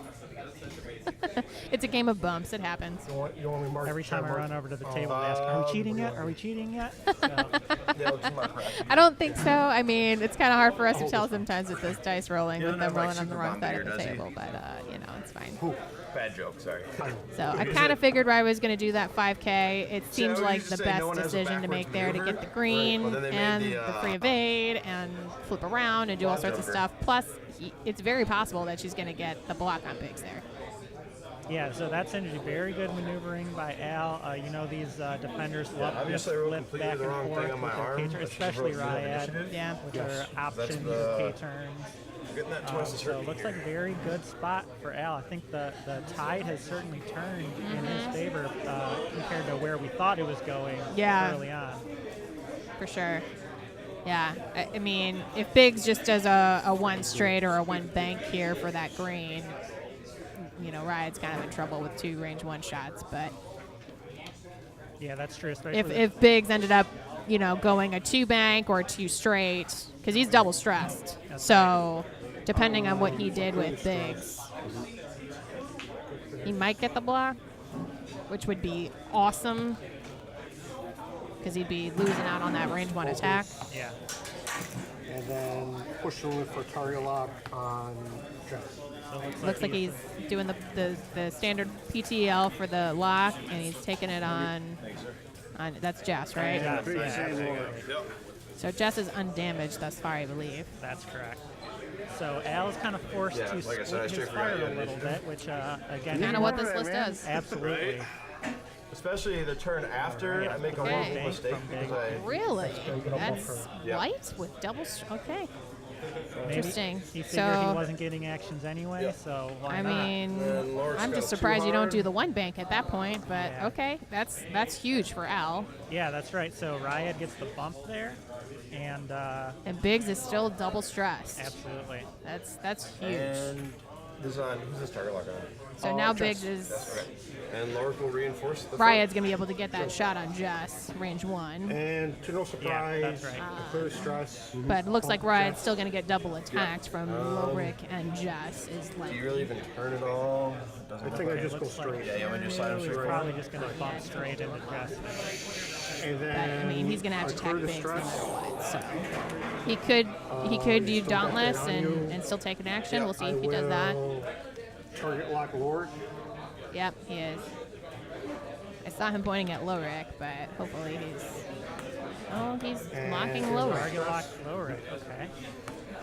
It's a game of bumps. It happens. You want me to mark Every time I run over to the table, they ask, "Are we cheating yet? Are we cheating yet?" So, Yeah, I'll do my practice. I don't think so. I mean, it's kind of hard for us to tell sometimes with this dice rolling, He with doesn't them have, like, rolling on the super wrong bomb side here, of the does he? table, but it's fine. Bad joke, sorry. So I kind of figured I was going to do that 5K. It seems we like used the to say no best one has a decision to backwards make there to maneuver. get the green Right. Well, then they made and the, the free evade and flip around and do all sorts of Joker. stuff. Plus, it's very possible that she's going to get the block on Biggs there. yeah, so that's energy. Very good maneuvering by Al. You know, these defenders love to obviously I wrote flip completely back the and wrong forth thing on my with their arm. K-turns, I should've especially wrote no Riot. initiative. Yeah. With her option the- K-turns. Getting that twice as So hurt it looks here. like a very good spot for Al. I think the tide has certainly turned in his favor compared to where we thought it was going Yeah. early on. For sure. Yeah. I mean, if Biggs just does a 1 straight or a 1 bank here for that green, Riot's kind of in trouble with 2 range 1 shots. But Yeah, that's true. Especially if Biggs ended up, going a 2 bank or a 2 straight, because he's double stressed. So depending on what he did with Biggs, he might get the block, which would be awesome, because he'd be losing out on that range 1 attack. yeah. And then push the limit for target lock on Jeff. So it Looks like he's doing the standard PTL for the lock, and he's taking it on that's Jess, right? Yeah, Big yeah, sand roller. Yep. So Jess is undamaged thus far, I believe. that's correct. So Al is kind of forced Yeah, to like I said, I split his straight fire forgot a you little had bit, which again, Kind of what this that, list man. does. absolutely. Especially the turn after, I make a Okay. horrible mistake because I. Really? That's Yeah. white with double. Okay. Maybe Interesting. He figured So- he wasn't getting actions anyway, so why I not? mean, And Laura's I'm got just too surprised you don't hard. do the 1 bank at that point. But Yeah. okay, that's huge for Al. Yeah, that's right. So Riot gets the bump there, and And Biggs is still double stressed. absolutely. That's huge. And who's this target lock on? So now Biggs is. That's right. And Lorik will reinforce the Riot's gonna be able to get that shot on Jess, range 1. And to no surprise, that's right. clear stress. But it looks like Riot's still gonna get double attacked from Lorick and Jess. Is Do like. you really even turn it all? I think I just go looks like- straight. Yeah, we just slide him He's straight. probably just going to bump straight into Jess. And But, then I mean, he's gonna have to clear attack the Biggs no matter stress. what. So he could do still got Dauntless that on you. and still take an action. Yeah, We'll see if he does that. Target lock Lord. Yep, he is. I saw him pointing at Lorick, but hopefully he's locking And Lorick. Target lock lower it. Okay.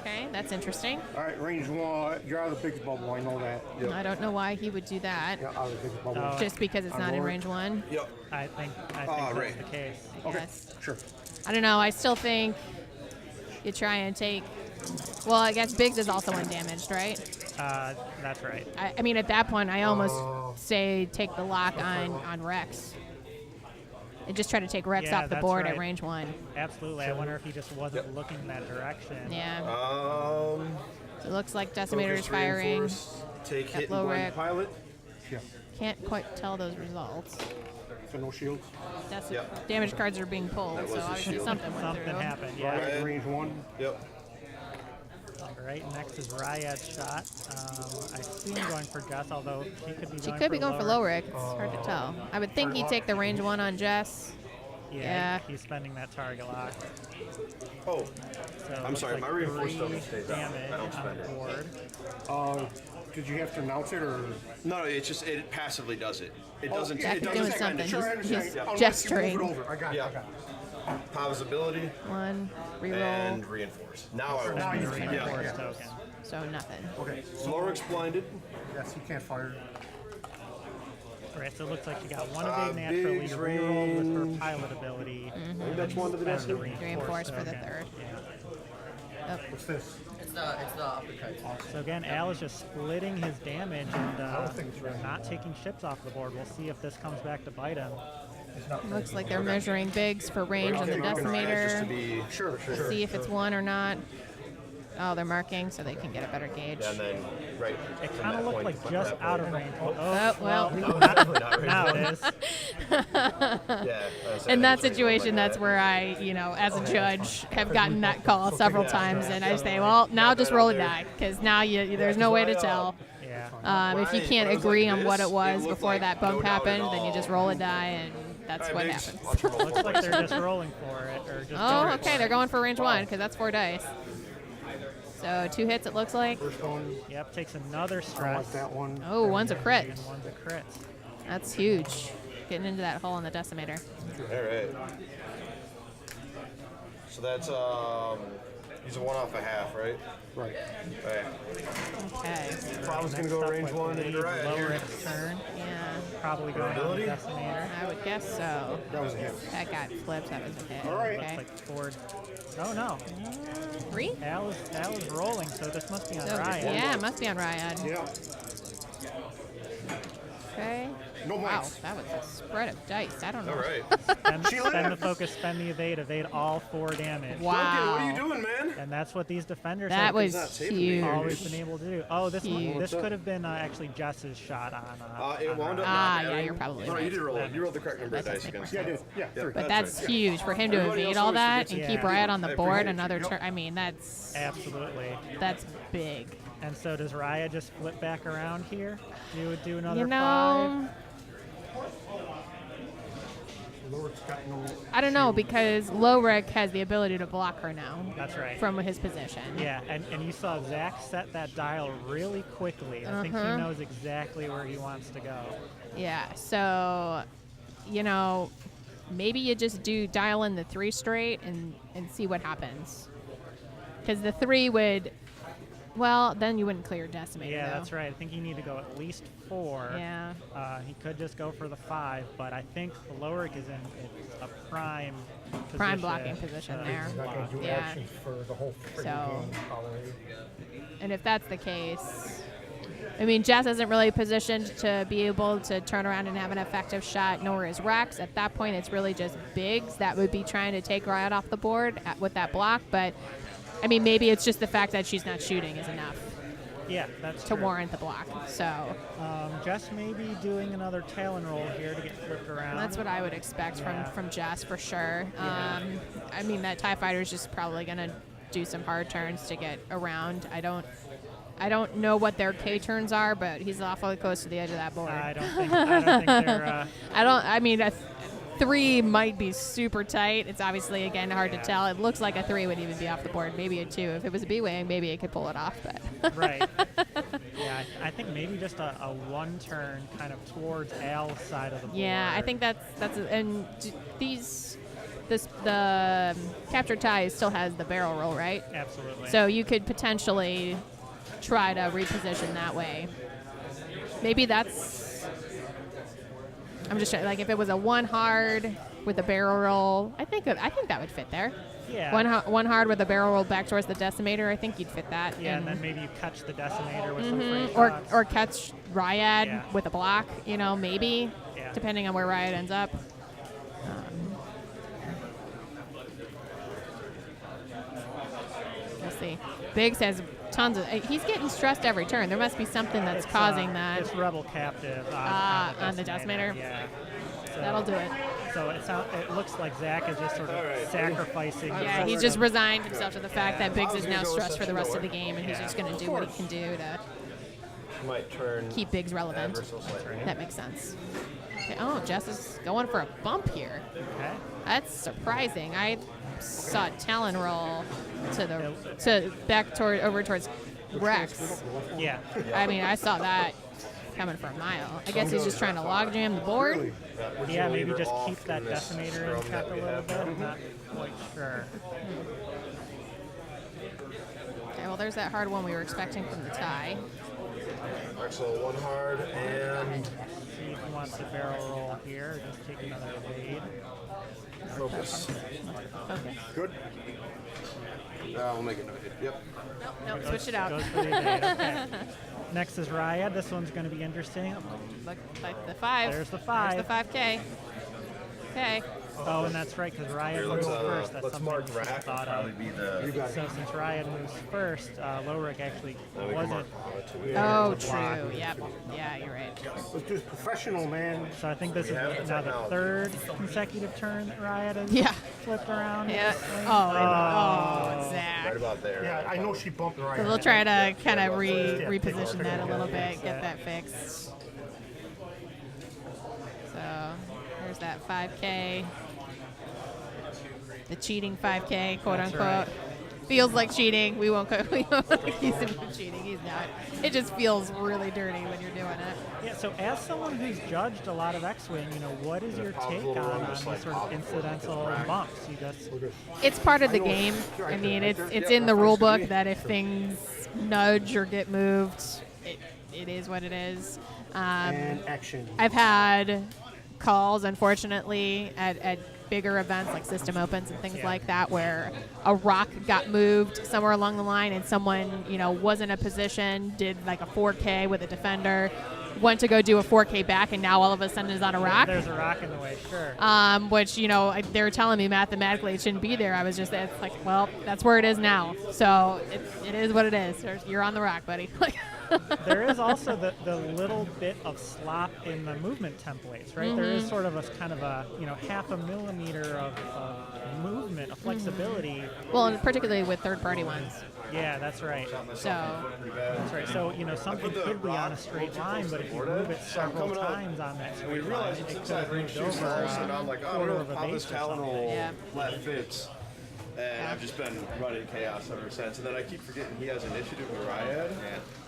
Okay, that's interesting. All right, range 1. You're out of the big bubble. I know that. I don't know why he would do that. Yeah, out of the big bubble. Oh. Just because it's On not in Lorick. range 1. Yep. I think that's right. the case. Okay, Yes. sure. I don't know. I still think you try and take. Well, I guess Biggs is also undamaged, right? That's right. I mean, at that point, I almost say take the lock on Rex. And just try to take Rex Yeah, off the that's board right. at range 1. Absolutely. I wonder if he just wasn't looking in that direction. Yeah. Um, So it looks like Decimator is focus, firing. reinforce, take At hit low and blind rec. pilot. Yeah. Can't quite tell those results. So no shields. Yep. Damage cards are being pulled, That so was the obviously shield. something went Something through. happened, yeah. Right, Red. range 1. Yep. All right, next is Riot's shot. I see him going for Jess, although he could be She going could for be going for lower. Lorick. It's hard to tell. I would think he'd take the range 1 on Jess. Yeah, Yeah. he's spending that target lock. Oh, So it I'm looks sorry, like my reinforced 3 doesn't stay down. damage I don't on spend the it. board. Did you have to announce it or? No, it's just it passively does it. It doesn't. Jack It is doesn't doing spend something. it. Sure, I He's understand. Unless you move gesturing. it over. I got it. Yeah. I got it. Pav's ability, 1, reroll. and reinforce. Now I Now will you speed. reinforce Yeah. token. So nothing. Okay. Lorik's blinded. Yes, he can't fire. Right, so it looks like you got one evade naturally, Biggs, you rerolled with her range. pilot ability. I think that's one to the and destiny. Reinforce for the token. third. Yeah. What's this? It's the uppercut. So again, Al is just splitting his damage and don't think it's right. not taking ships off the board. We'll see if this comes back to bite him. He's not Looks like they're measuring bigs for range on the Just to decimator. be Sure. See if it's 1 or not. Oh, they're marking so they can get a better gauge. And then, right. It from kind of that looked point, like from just that out point. of range. Oh, well. Not range Now one. it is. Yeah. In that situation, that's where I, as a judge, have gotten that call several times, and I say, well, now just roll a die, because now there's no way to tell. Yeah. If you can't agree on what it was before that bump happened, then you just roll a die, and that's what happens. Looks like they're just rolling for it. Or just Oh, going okay, for they're it. going for range 1, because that's 4 dice. So 2 hits, it looks like. First one. Yep, takes another I don't stress. like that one. Oh, one's a crit. And one's a crit. That's huge. Getting into that hole in the decimator. All right. So that's he's a 1 off a half, right? Right. Right. Okay. Probably gonna Next go up range with 1 and Lee, right lower here. its turn. Yeah, Probably going on the Ability? decimator. I would guess so. That was a hit. That got flipped. That was a hit. All right. Looks Okay. like Ford. Oh no. 3? Al is rolling, so this must be on So, Ryan. yeah, it must be on Ryan. Yeah. Okay. No Wow, mites. that was a spread of dice. I don't know. All right. Spend the focus, spend the evade all 4 damage. Wow. What are you doing, man? And that's what these defenders That have was not safe to be huge. always been able to do. Oh, this Huge. this could have been actually Jess's shot on. It wound up Ah, not yeah, mattering. you're probably No, right. you did roll. You rolled the correct number of That does dice make more against Yeah, I it. did. Yeah, 3. But That's that's right, yeah. huge for him to Everybody evade else all always that forgets and it. keep Yeah. Riot on the I board appreciate it. another turn. I mean, that's big. And so does Raya just flip back around here? You would do another You know, Lord's got no. I don't know because Lowrick has the ability to block her now 5. That's right. from his position. Yeah, and you saw Zack set that dial really quickly. I think he knows exactly where he wants to go. Yeah, so, maybe you just dial in the 3 straight and see what happens. Because the 3 would, well, then you wouldn't clear Decimator, Yeah, though. that's right. I think you need to go at least 4. Yeah. He could just go for the 5, but I think Lowrick is in a prime position. Prime blocking position there. He's not going to do Yeah. actions for the whole freaking So- game, probably. And if that's the case, I mean, Jess isn't really positioned to be able to turn around and have an effective shot, nor is Rex. At that point, it's really just Biggs that would be trying to take Riot off the board with that block. But, I mean, maybe it's just the fact that she's not shooting is enough Yeah, that's to true. warrant the block. So Jess may be doing another Talon roll here to get flipped around. that's what I would expect Yeah. from Jess for sure. I mean, that TIE fighter is just probably going to do some hard turns to get around. I don't know what their K turns are, but he's awfully close to the edge of that board. I don't think they're. I mean, a 3 might be super tight. It's obviously, again, hard to tell. It looks like a 3 would even be off the board. Maybe a 2. If it was a B-Wing, maybe it could pull it off. But Right. Yeah, I think maybe just a 1 turn kind of towards Al's side of the board. yeah, I think that's and the captured tie still has the barrel roll, right? Absolutely. So you could potentially try to reposition that way. Maybe that's. I'm just trying, like if it was a 1 hard with a barrel roll, I think that would fit there. yeah. One hard with a barrel roll back towards the decimator. I think you'd fit that. Yeah, and then maybe you catch the decimator with some free Mm-hmm. or shots. or catch Ryad Yeah. with a block. Maybe Yeah. depending on where Ryad ends up. We'll see. Biggs has tons of. He's getting stressed every turn. There must be something that's It's, causing that. It's rebel captive on the decimator? Yeah. So, That'll do it. So it looks like Zack is just sort of sacrificing. Yeah, he's just resigned himself to the fact that Biggs is now stressed for the rest of the game, and he's Yeah. just going to do what he can do to Might turn keep Biggs relevant. adversarial slightly. That makes sense. Okay. Oh, Jess is going for a bump here. Okay. That's surprising. I saw Talon roll to back over towards Rex. Yeah. I mean, I saw that coming for a mile. I guess he's just trying to logjam the board. Really? Yeah, maybe just keep that decimator in check a little bit. I'm not quite sure. Okay, well, there's that hard one we were expecting from the tie. So 1 hard and See if he wants to barrel roll here, or just take another evade. focus. Okay. Good. We'll make it no hit. Yep. Nope, switch it out. Goes for the evade. Okay. Next is Ryad. This one's going to be interesting. Look like the 5. There's the 5. There's the 5K. Okay. Oh, and that's right, because Ryan Here, moves first. That's let's something mark we should have Zack. thought Probably of. be the. So since Ryan moves first, Lowrick actually We can wasn't. mark Paula too. Oh, to block. true. Yep. Yeah, you're right. Let's do this professional, man. So I think this is have now the technology. 3rd consecutive turn that Ryan has Yeah. flipped around. Yeah. This Oh, Right Zach. about there. Yeah, I know she bumped right. So we'll try to kind of Yeah, reposition take that a it. little Yeah, bit, get that fixed. So there's that 5K. The cheating 5K, quote That's unquote. right. Feels like cheating. We won't accuse him of cheating. He's not. It just feels really dirty when you're doing it. Yeah, so as someone who's judged a lot of X-Wing, what is your take on these sort of incidental bumps? You just It's part of the game. I mean, it's in the rule book that if things nudge or get moved, it is what it is. And action. I've had calls, unfortunately, at bigger events like system opens and things like that, where a rock got moved somewhere along the line and someone, was in a position, did like a 4K with a defender, went to go do a 4K back, and now all of a sudden is on a rock. there's a rock in the way, sure. Which, they were telling me mathematically it shouldn't be there. I was just, it's like, well, that's where it is now. So it is what it is. You're on the rock, buddy. There is also the little bit of slop in the movement templates, right? There is sort of a kind of a half a millimeter of movement, of flexibility. Well, and particularly with third-party ones. Yeah, that's right. So That's right. So something could be on a straight line, but if you move it several times on that We straight line, realized it it's could inside have range moved too over small, so now I'm like, I don't quarter know of a how this base or talon something. will Yeah. flat fits. And I've just been running chaos ever since. And then I keep forgetting he has initiative with Ryad.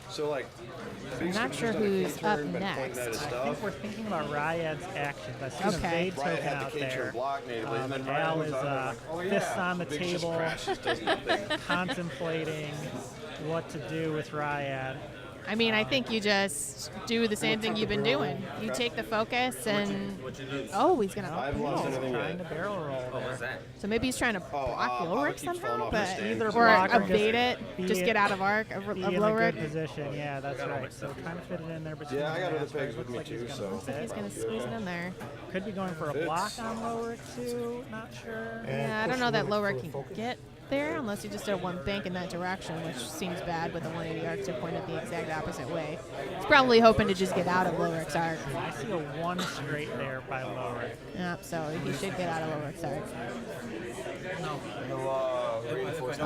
So I'm not sure who's up next. I think we're thinking about Ryad's actions. I see Okay. a Vade Ryad token had the out K-turn there. block natively, and then Al Ryad is was on there like, oh yeah. fists on the Big just table, crashes, does nothing. contemplating what to do with Ryad. I mean, I think you just do the same thing you've been doing. You take the focus and he's gonna. I haven't lost anything Trying yet. to barrel roll there. So maybe he's trying to block Paula Lowrick keeps somehow, falling off but the stage. Either or block or evade just it, be just in- get out of arc of Be in a good Lowrick. position. Yeah, that's right. So trying to fit it in there between. Yeah, I got the other master. pegs with Looks me like he's too, gonna so. move it. He's gonna squeeze it in there. Could be going for a Fits. block on Lowrick too. Not sure. Yeah, I don't know that Lowrick can get there unless you just do one bank in that direction, which seems bad with a 180 arc to point it the exact opposite way. He's probably hoping to just get out of Lowrick's arc. I see a 1 straight there by Lowrick. Yeah, so he should get out of Lowrick's arc. Reinforced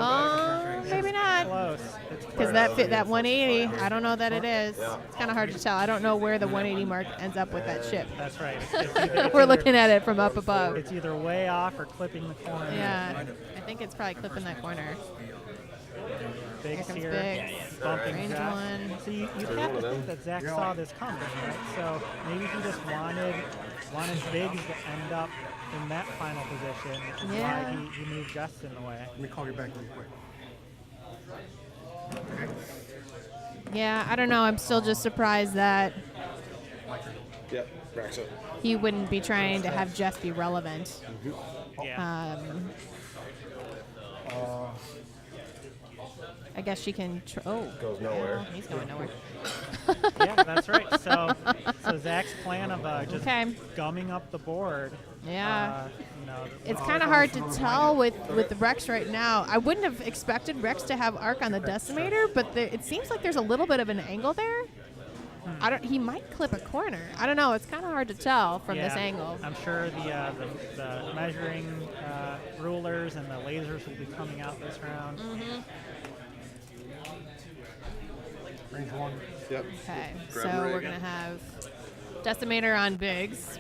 Maybe not. Close. It's Because that 180, I don't know that it is. It's kind of hard to tell. I don't know where the 180 mark ends up with that ship. That's right. It's We're looking at it from up above. It's either way off or clipping the corner. Yeah, I think it's probably clipping that corner. Biggs comes here, Biggs. bumping Range Zack. one. So you have to think that Zack saw this coming, right? So maybe he just wanted Biggs to end up in that final position, which is Yeah. why he moved Gus in the way. Let me call you back really quick. Yeah, I don't know. I'm still just surprised that Yep, racks up. he wouldn't be trying to have Jeff be relevant. Yeah. I guess she can. Goes nowhere. He's going nowhere. Yeah, that's right. So Zach's plan of just Okay. gumming up the board. Yeah. You It's kind of hard to tell with Rex right now. I wouldn't have expected Rex to have arc on the decimator, but it seems like there's a little bit of an angle there. He might clip a corner. I don't know. It's kind of hard to tell from this Yeah, angle. I'm sure the measuring rulers and the lasers will be coming out this round. Range 1. Yep. Okay, Grab so the ray we're again. gonna have decimator on Biggs.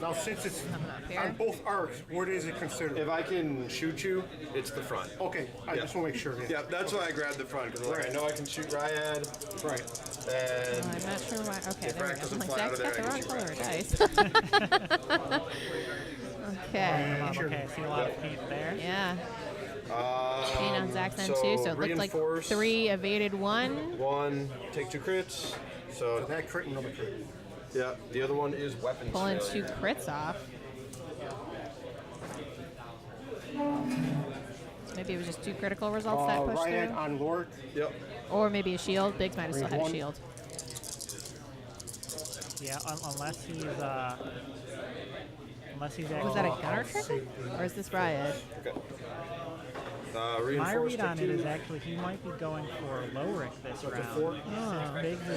Now, since it's Coming up here. on both arcs, what is it considered? If I can shoot you, it's the front. Okay, I just want to make sure. Yeah, that's why I grabbed the front, because like, I know I can shoot Ryad. Right. And I'm not sure why. Okay, there we go. doesn't I'm like, fly out Zach's of got the there wrong and color of dice. Okay. Okay, I see a lot of paint there. Yeah. Paint on Zach's end too, so it looked like reinforce 3 evaded 1. 1, take 2 crits. So That crit and another crit. yeah, the other one is weapons. Pulling 2 failure. crits off. So maybe it was just 2 critical results that pushed Riot through. on Lord. Yep. Or maybe a shield. Biggs might have still had a One. shield. Yeah, unless he's actually. Was that a gunner trick? Or is this Riot? Okay. My Reinforce read take on it 2. is actually he might be going for Lowrick this So it's a round. 4. Since Biggs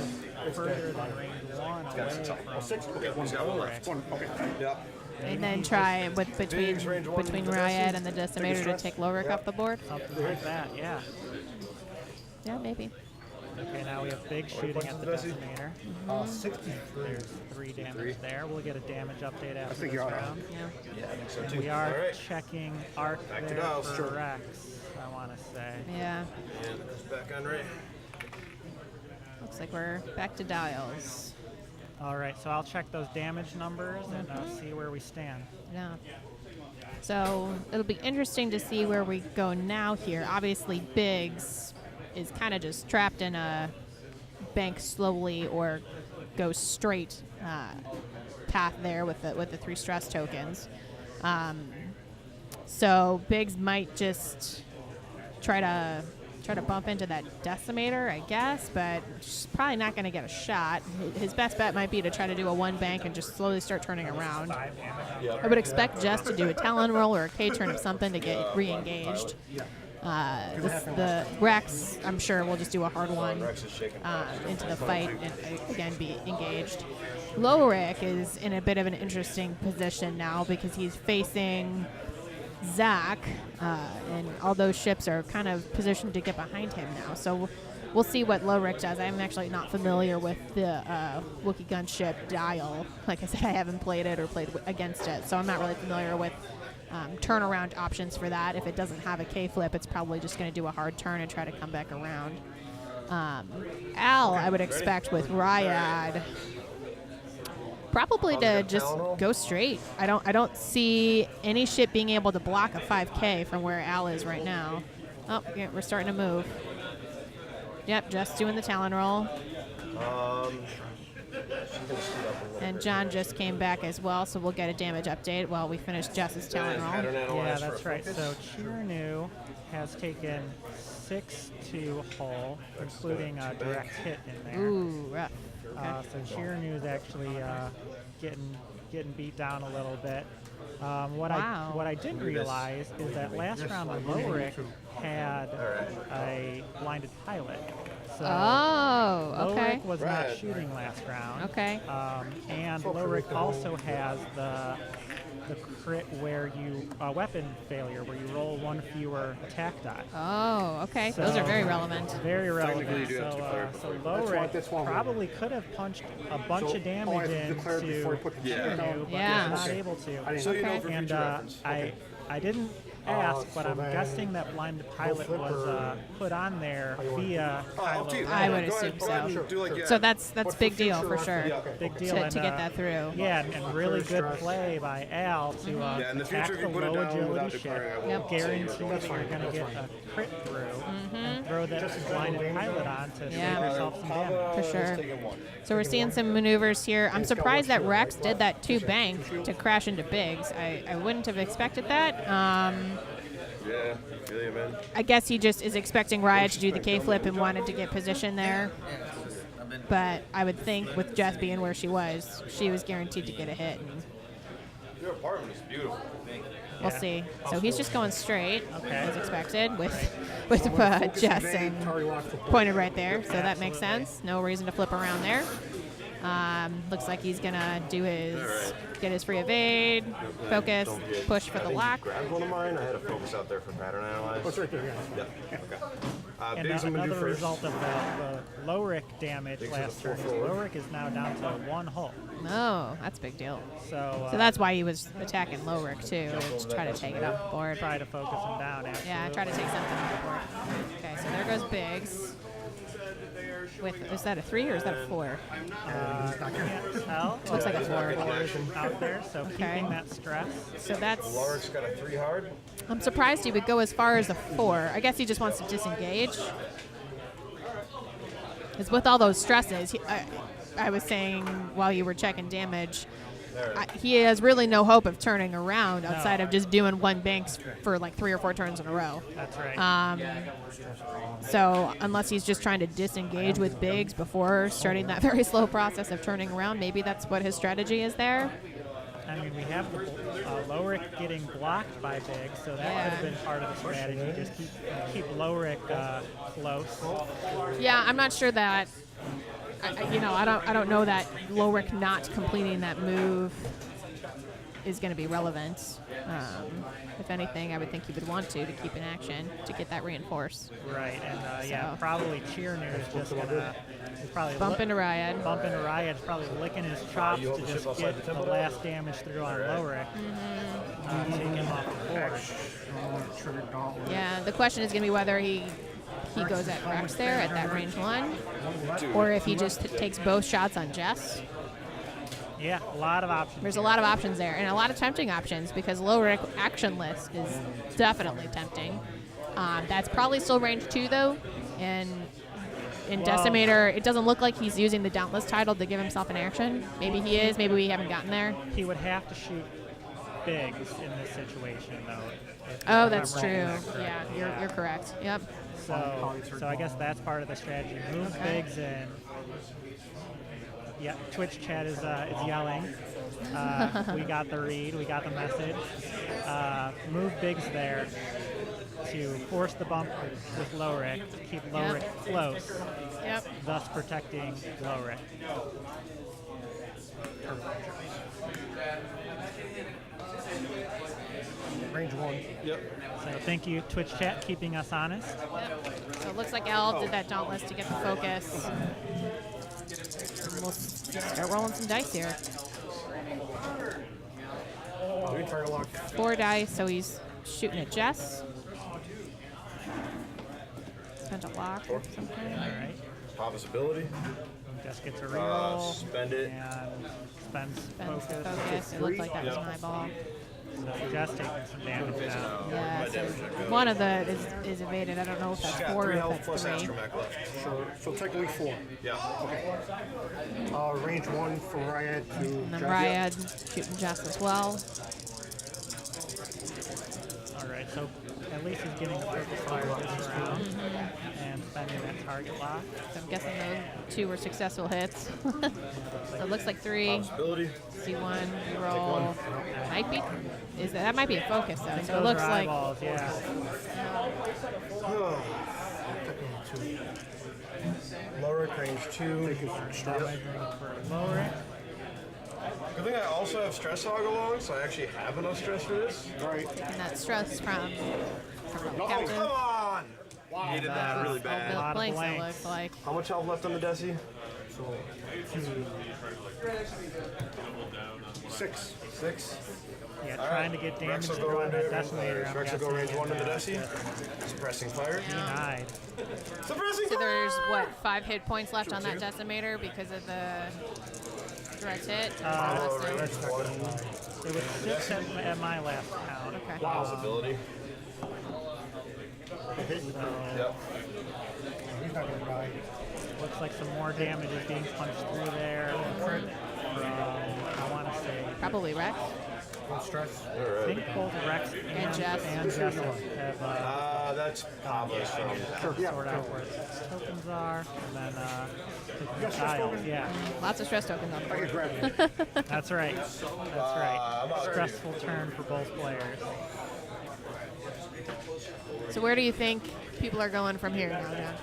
is further than range 1 away from 6. Okay, He's got 1 Lowrick. left. one. Okay. Yep. And then try with Biggs, range 1, between the Riot Desi, and the take a Decimator to stress. take Lowrick off the board. Something like that, yeah. Yeah, maybe. Okay, now we have Biggs shooting at the punches, Desi? Decimator. 63. There's 3 damage there. We'll get a damage update after think this you're out. round. Yeah. Yeah, I think so And too. we are All right. checking arc Back to there dials. for Sure. Rex, I want to say. Yeah. And it's back on right. Looks like we're back to dials. All right, so I'll check those damage numbers and see where we stand. Yeah. So it'll be interesting to see where we go now here. Obviously, Biggs is kind of just trapped in a bank slowly or go straight path there with the 3 stress tokens. So Biggs might just try to bump into that Decimator, I guess, but she's probably not going to get a shot. His best bet might be to try to do a 1 bank and just slowly start turning around. I would expect Jess to do a Talon roll or a K-turn of something to get re-engaged. The Rex, I'm sure, will just do a hard one Rex is shaking. into the fight and again be engaged. Lowrick is in a bit of an interesting position now because he's facing Zack, and all those ships are kind of positioned to get behind him now. So we'll see what Lowrick does. I'm actually not familiar with the Wookiee gunship dial. Like I said, I haven't played it or played against it, so I'm not really familiar with turnaround options for that. If it doesn't have a K-flip, it's probably just going to do a hard turn and try to come back around. Al, I would expect with Ryad, probably to just go straight. I don't see any ship being able to block a 5K from where Al is right now. Oh, yeah, we're starting to move. Yep, just doing the Talon roll. And John just came back as well, so we'll get a damage update while we finish Jess's Talon roll. Yeah, that's right. So Chirnu has taken 6 to hull, including a direct hit in there. Ooh, rough. So Chirnu is actually getting beat down a little bit. What I didn't realize is that last round Lowrick had a blinded pilot. So Okay. Lowrick was not shooting last round. Okay. And Lowrick also has the crit where you weapon failure where you roll 1 fewer attack die. Oh, okay. So, Those are very relevant. Very relevant. Technically, you do have to declare So before. Lowrick probably could have punched a bunch of damage into Chirnu, but Yeah. was not able to. So you know Okay. for And future reference. I didn't ask, but I'm guessing that blinded pilot was put on there via Up to you. Kylo. I would Go ahead, assume go ahead. so. Do like you So had. that's big deal for sure Big deal. to and, get that through. Yeah, and really good play by Al to Yeah, in the attack future, if the you put it low down agility without ship, declaring, I will Yep. say you're guarantee going that you're going to get a crit through and throw that blinded pilot on to Yeah. save yourself some damage. For sure. taking 1. So we're seeing some maneuvers here. I'm surprised that Rex did that 2 bank to crash into Biggs. I wouldn't have expected that. Yeah, feel you, man. I guess he just is expecting Riot to do the K-flip and wanted to get position there. But I would think with Jess being where she was guaranteed to get a hit. And Your apartment is beautiful. we'll Yeah. see. So he's just going straight Okay. as expected with Jess and pointed right there. So that makes sense. No reason to flip around there. Looks like he's gonna do get his free evade, focus, push for the lock. Grabbed one of mine. I had to focus out there for pattern analyze. What's right there? Yeah. Yeah. Okay. And Biggs, I'm gonna do another first. result of the Lowrick damage Biggs last is a full turn is forward. Lowrick is now down to 1 hull. Oh, that's a big deal. So So that's why he was attacking Lowrick too, to try to take it off the board. try to focus him down. Yeah, try to take something off the board. Okay, so there goes Biggs. is that a 3 or is that a 4? Can't tell. Looks like a 4. Out there, so keeping that stress. So that's. Larik's got a 3 hard. I'm surprised he would go as far as a 4. I guess he just wants to disengage. Because with all those stresses, I was saying while you were checking damage, he has really no hope of turning around outside of just doing one banks for like 3 or 4 turns in a row. That's right. So unless he's just trying to disengage with bigs before starting that very slow process of turning around, maybe that's what his strategy is there. I mean, we have the Lorik getting blocked by Big, so that could have been part of the strategy. Just keep Lorik close. Yeah, I'm not sure that. I don't know that Lorik not completing that move is going to be relevant. If anything, I would think he would want to keep in action to get that reinforced. Right, and probably Cheerner is just going to probably bump into Ryad. Bump into Ryad, probably licking his chops to just get the last damage through on Lorik. Take him off the board. Yeah, the question is going to be whether he goes at Rex there at that range 1, or if he just takes both shots on Jess. Yeah, a lot of options. There's a lot of options there, and a lot of tempting options because Lorik actionless is definitely tempting. That's probably still range 2 though, and in Decimator, it doesn't look like he's using the Dauntless title to give himself an action. Maybe he is. Maybe we haven't gotten there. He would have to shoot bigs in this situation, though. Oh, that's true. Yeah, you're correct. Yep. So I guess that's part of the strategy. Move bigs in. Yeah, Twitch chat is yelling. We got the read. We got the message. Move bigs there to force the bump with Lorik, to keep Lorik close, thus protecting Lorik. Range 1. Yep. So thank you, Twitch chat, keeping us honest. Yep. So it looks like Al did that Dauntless to get the focus. And we'll start rolling some dice here. 4 dice, so he's shooting at Jess. Spent a lock or something. All right. Pop his ability. Jess gets a reroll. Spend it. And spends focus. It looked like that was an eyeball. So Jess taking some damage now. Yeah, so one of the is evaded. I don't know if that's 4 or if that's 3. So technically 4. Yeah. Okay. Range 1 for Ryad to. And then Ryad shooting Jess as well. All right, so at least he's getting a purple fire this round and spending that target lock. So I'm guessing those 2 were successful hits. So it looks like 3. Ability. C1, reroll. Might be. That might be a focus though. So it looks like. Eyeballs, yeah. Lorik range 2. For Lorik. Good thing I also have Stress Hog along, so I actually have enough stress for this. Right. And that stress from Captain. Come on! Needed that really A bad. lot of Blanks, it blanks. looks like. How much health left on the Desi? 6. 6. Yeah, trying to get damage through on that decimator. I'm Rex will go range 1 in the Desi. Suppressing fire. Denied. Suppressing So fire! there's, 5 hit points left on that decimator because of the direct hit? It was 6 at my last count. Okay. Possibility. Yep. He's not going to die. Looks like some more damage is being punched through there from, I want to say, Probably Rex. No stress. I think both Rex and Jess. Jess have That's Pablo's from. sort out where its tokens are, and then tiles. Yeah, Lots of stress tokens on the I board. can grab it. that's right. That's right. Stressful turn for both players. So where do you think people are going from here now, John?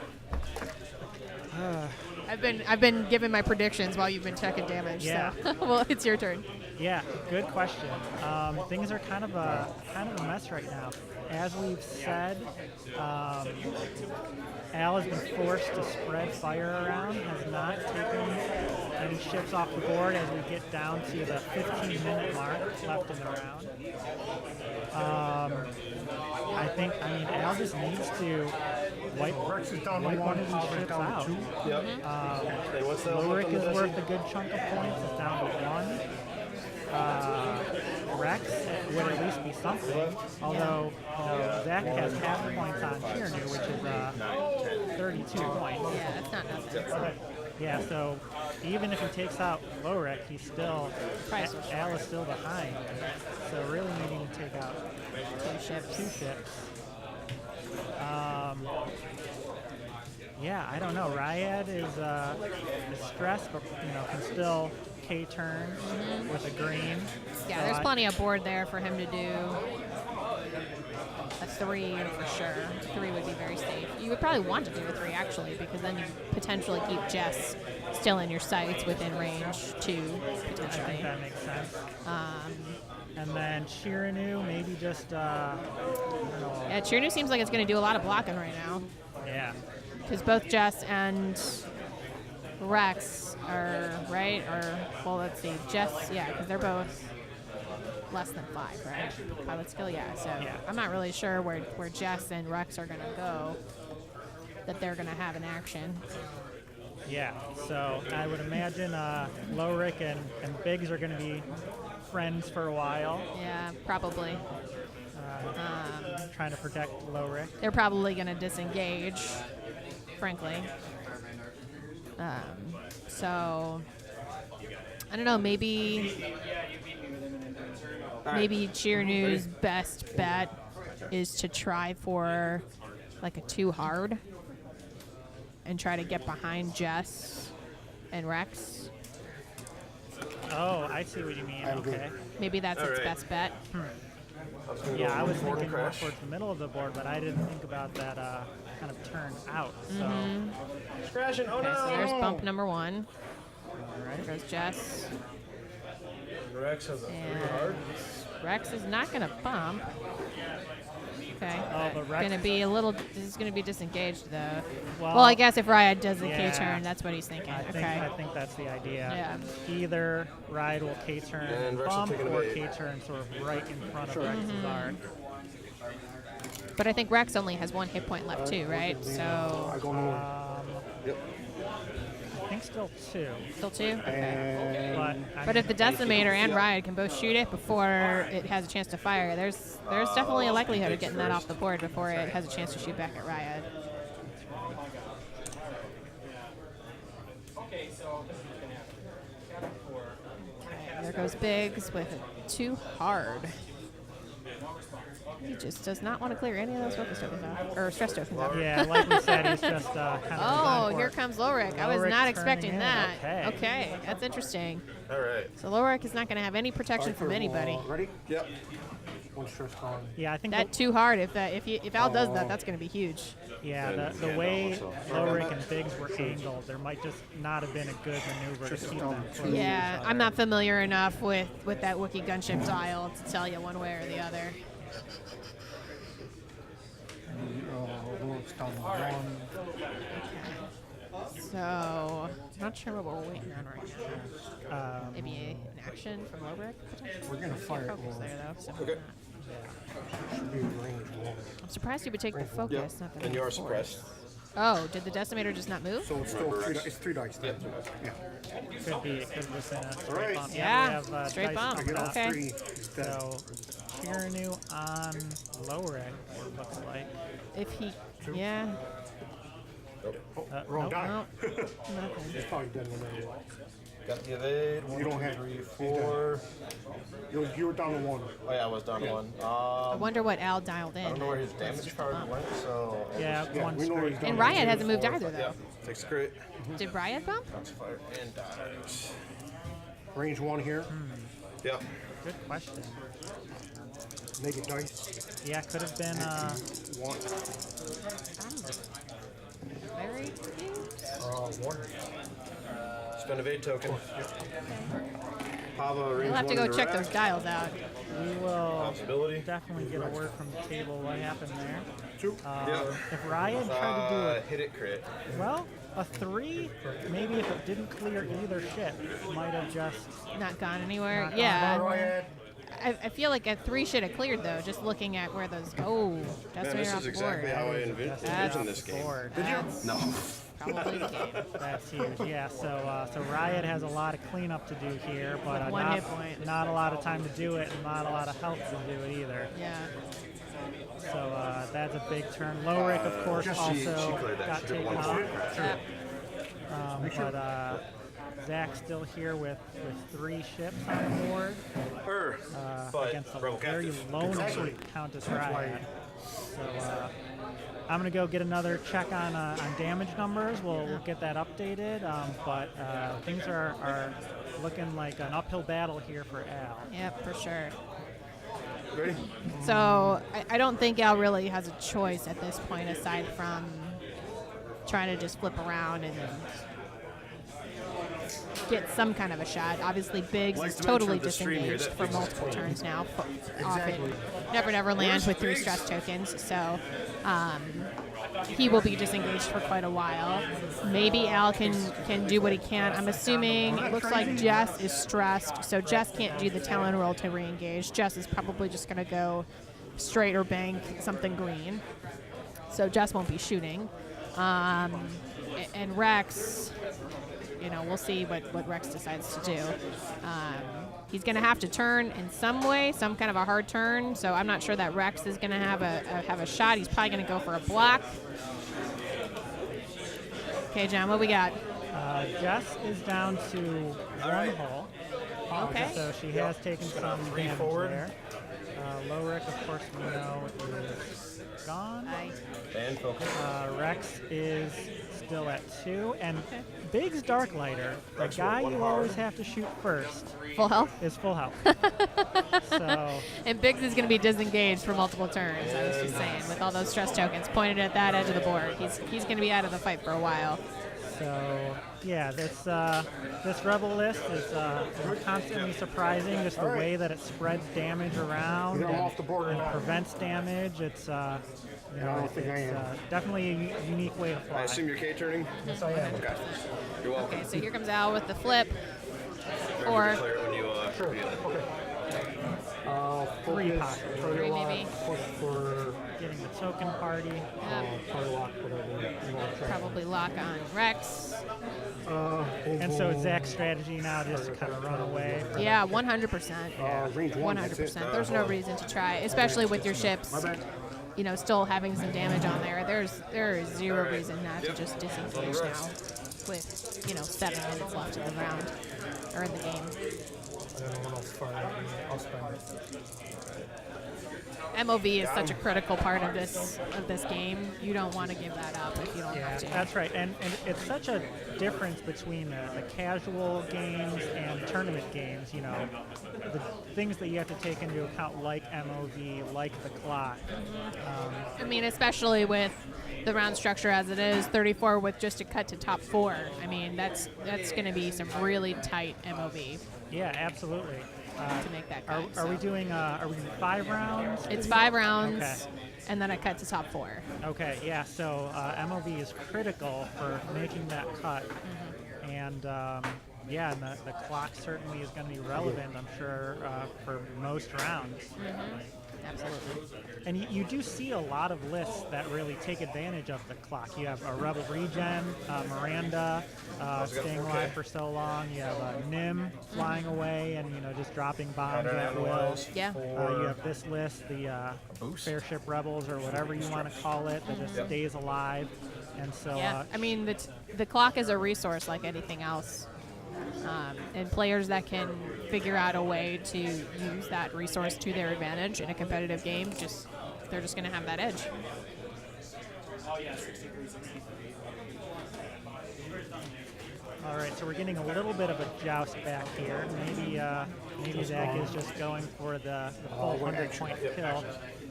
I've been giving my predictions while you've been checking damage. Yeah. So well, it's your turn. Yeah, good question. Things are kind of a mess right now. As we've said, Al has been forced to spread fire around, has not taken any ships off the board as we get down to the 15-minute mark left in the round. I mean, Al just needs to wipe one of these ships out. Yep. Hey, what's that? Ulrich is worth a good chunk of points. It's down to 1. Rex would at least be something. Although, Zack has half points on Tirnu, which is 32 points. Yeah, that's not nothing. Yeah, so even if he takes out Lorek, he's still Al is still behind. So really needing to take out two ships. Yeah, I don't know. Ryad is stressed, but can still K-turn with a green. Yeah, there's plenty of board there for him to do a 3 for sure. 3 would be very safe. You would probably want to do a 3 actually, because then you potentially keep Jess still in your sights within range 2 potentially. I think that makes sense. And then Chiranu, maybe just I don't know. Yeah, Chirnu seems like it's going to do a lot of blocking right now. Yeah. Because both Jess and Rex are right, or well, let's see, Jess, yeah, because they're both less than 5, right? Pilot skill, yeah. So I'm not really sure where Jess and Rex are gonna go. That they're gonna have in action. Yeah. So I would imagine Lowrick and Biggs are gonna be friends for a while. Yeah, probably. Trying to protect Lowrick. They're probably gonna disengage, frankly. So I don't know, maybe Chirnu's best bet is to try for like a 2 hard and try to get behind Jess and Rex. Oh, I see what you mean. Okay. Maybe that's its best bet. Yeah, I was thinking more towards the middle of the board, but I didn't think about that kind of turn out. So. Crashing. Oh, Okay, no. so there's bump number 1. All right. There goes Jess. Rex has a 3 And hard. Rex is not going to bump. Okay. Oh, but Rex Gonna be a little. This is going to be disengaged though. Well, Well, I guess if Riot does the yeah. K-turn, that's what he's thinking. I think that's the idea. Yeah. Either Ride will K-turn And and Rex will bump, take an or evade. K-turn sort of right in front of Rex's guard. But I think Rex only has 1 hit point left too, right? I So go north. Yep. I think still 2. still 2. Okay. And But if the Decimator and Riot can both shoot it before it has a chance to fire, there's definitely a likelihood of getting that off the board before it has a chance to shoot back at Riot. There goes Biggs with a 2 hard. He just does not want to clear any of those focus tokens off, or stress tokens off. Yeah, like we said, he's just kind of Oh, designed for here it. comes Lowrick. I was Lowrick's not expecting turning in. that. Okay. That's interesting. All right. So Lowrick is not going to have any protection from anybody. Ready? Yep. 1 stress on. Yeah, I think That too hard. If Al does that, that's going to be huge. the way Lowrick and Biggs were angled, there might just not have been a good maneuver to keep them close to Yeah, each other. I'm not familiar enough with that Wookiee gunship dial to tell you one way or the other. Lord's down to 1. So, not sure what we're waiting on right now. Maybe an action from Lowrick potentially. We're gonna fire it Focus low. there though. So Okay. Should be range 1. I'm surprised you would take the focus. Not the And you're force. suppressed. Oh, did the Decimator just not move? So it's still 3 dice. Then. Yeah. Could be. It could have just been a straight Alright. bump. Yeah, we have, straight dice bump. I get all Okay. 3. He's dead. So, Chiranu on Lowrick, it looks like. If he, yeah. Wrong nope. die. No, nothing. He's probably dead no matter what. Got the evade. You don't have 3, he's 4. You were down to 1. Oh yeah, I was down to 1. I wonder what Al dialed in. I don't know where his damage card went, so Yeah, Yeah, one we know where he's straight. down And to Riot 2, hasn't moved 4. either though. yeah, takes a crit. Did Riot bump? Bounce fire and dies. Range 1 here. Yeah. Good question. Naked dice. Yeah, could have been. 1. Very cute. 1. Spend evade token. Pava range We'll have to 1 go check those interact. dials out. We will Possibility. definitely get a word from the table what happened there. 2. Yeah. If Ryan tried to do it, Hit it crit. well, a 3, maybe if it didn't clear either ship, might have just Not gone anywhere. Not Yeah. gone. I feel like a 3 should have cleared though. Just looking at where those. Oh, Man, Decimator this off is the exactly board. how I That's envisioned this game. board. No. Probably the game. That's huge. Yeah. So Riot has a lot of cleanup to do here, but One not, hit point. not a lot of time to do it, and not a lot of health to do it either. Yeah. So that's a big turn. Lowrick, of course, she also cleared that. got She did taken one off. more. But Zack still here with 3 ships on the board But against a Rebel very Captive. lonely Countess Riot. So I'm going to go get another check on damage numbers. We'll get that updated. But things are looking like an uphill battle here for Al. Yep, for sure. Ready? So I don't think Al really has a choice at this point aside from trying to just flip around and get some kind of a shot. Obviously, Biggs Like is to mention totally with the stream here, disengaged that for Biggs is multiple clean. turns now. Often Never Never Land Where's with 3 Biggs? stress tokens. So he will be disengaged for quite a while. Maybe Al can do what he can. I'm assuming it looks like Jess is stressed, so Jess can't do the Talon roll to re-engage. Jess is probably just going to go straight or bank something green. So Jess won't be shooting. And Rex, we'll see what Rex decides to do. He's going to have to turn in some way, some kind of a hard turn. So I'm not sure that Rex is going to have a shot. He's probably going to go for a block. Okay, John, what we got? Jess is down to 1 hull. Okay. So she has taken some damage forward. there. Lowrick, of course, we know is gone. And focus. Rex is still at 2. And Biggs Darklighter, the guy you always have to shoot first, Full health? is full health. So And Biggs is going to be disengaged for multiple turns, I was just saying, with all those stress tokens pointed at that edge of the board. He's going to be out of the fight for a while. So yeah, this Rebel list is constantly surprising. Just the way that it spreads damage around Either I'm off the board or and not. prevents damage. It's definitely a unique way to fly. I assume you're K-turning? Yes, I am. Okay. You're welcome. Okay, so here comes Al with the flip. Remember Or to declare it when you reveal it. Okay. 3 focus, possibly. target 3 lock, maybe. push for Getting the token party. target lock, whatever. You want to try. probably lock on Rex. And so Zach's strategy now just to kind of run away. From Yeah, 100%. Range 1, that's it. 100%. There's no reason to try, especially with your ships, My bad. still having some damage on there. There is zero reason not to just disengage now with, 7 minutes left in the round or in the game. I'll spend it. MOV is such a critical part of this game. You don't want to give that up if you don't Yeah, have to. that's right. And it's such a difference between the casual games and tournament games. The things that you have to take into account, like MOV, like the clock. I mean, especially with the round structure as it is, 34 with just a cut to top 4. I mean, that's going to be some really tight MOV Yeah, absolutely. to make that cut. Are we doing 5 rounds? It's 5 rounds, Okay. and then a cut to top 4. Okay, yeah. So MOV is critical for making that cut, and and the clock certainly is going to be relevant, I'm sure, for most rounds. Absolutely. And you do see a lot of lists that really take advantage of the clock. You have a Rebel Regen, Miranda staying alive for so long. You have Nim flying away and just dropping bombs at will. Yeah. You have this list, the Fairship Rebels or whatever you want to call it, that just stays alive. And so Yeah. I mean, the clock is a resource like anything else. And players that can figure out a way to use that resource to their advantage in a competitive game, they're just going to have that edge. All right, so we're getting a little bit of a joust back here. Maybe Zack is just going for the full 100-point kill.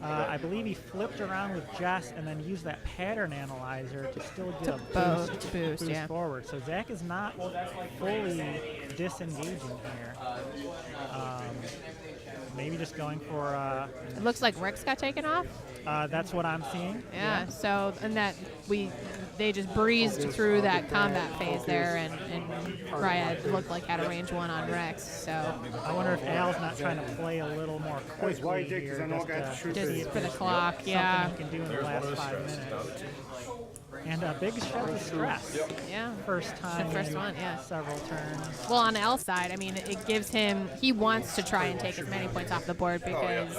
I believe he flipped around with Jess and then used that pattern analyzer to still get a boost yeah. forward. So Zack is not fully disengaging here. Maybe just going for... it looks like Rex got taken off. That's what I'm seeing. Yeah, so, and that they just breezed through that combat phase there, and Riot looked like had a range 1 on Rex, so. I wonder if Al's not trying to play a little more quickly here, just for the clock, yeah. Something he can do in the last 5 minutes. And a big shot of stress. Yeah. First time The first in one, yeah. several turns. Well, on Al's side, I mean, it gives him, he wants to try and take as many points off the board because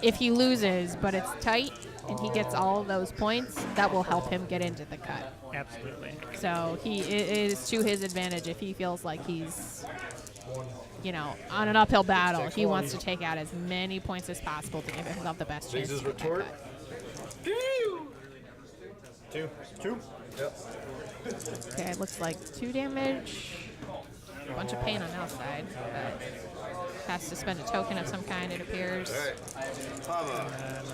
if he loses, but it's tight, and he gets all of those points, that will help him get into the cut. Absolutely. So it is to his advantage if he feels like he's, you know, on an uphill battle. He wants to take out as many points as possible to give himself the best chance to get that cut. Two. Yep. Okay, it looks like 2 damage. A bunch of pain on Al's side. But has to spend a token of some kind, it appears. All right. And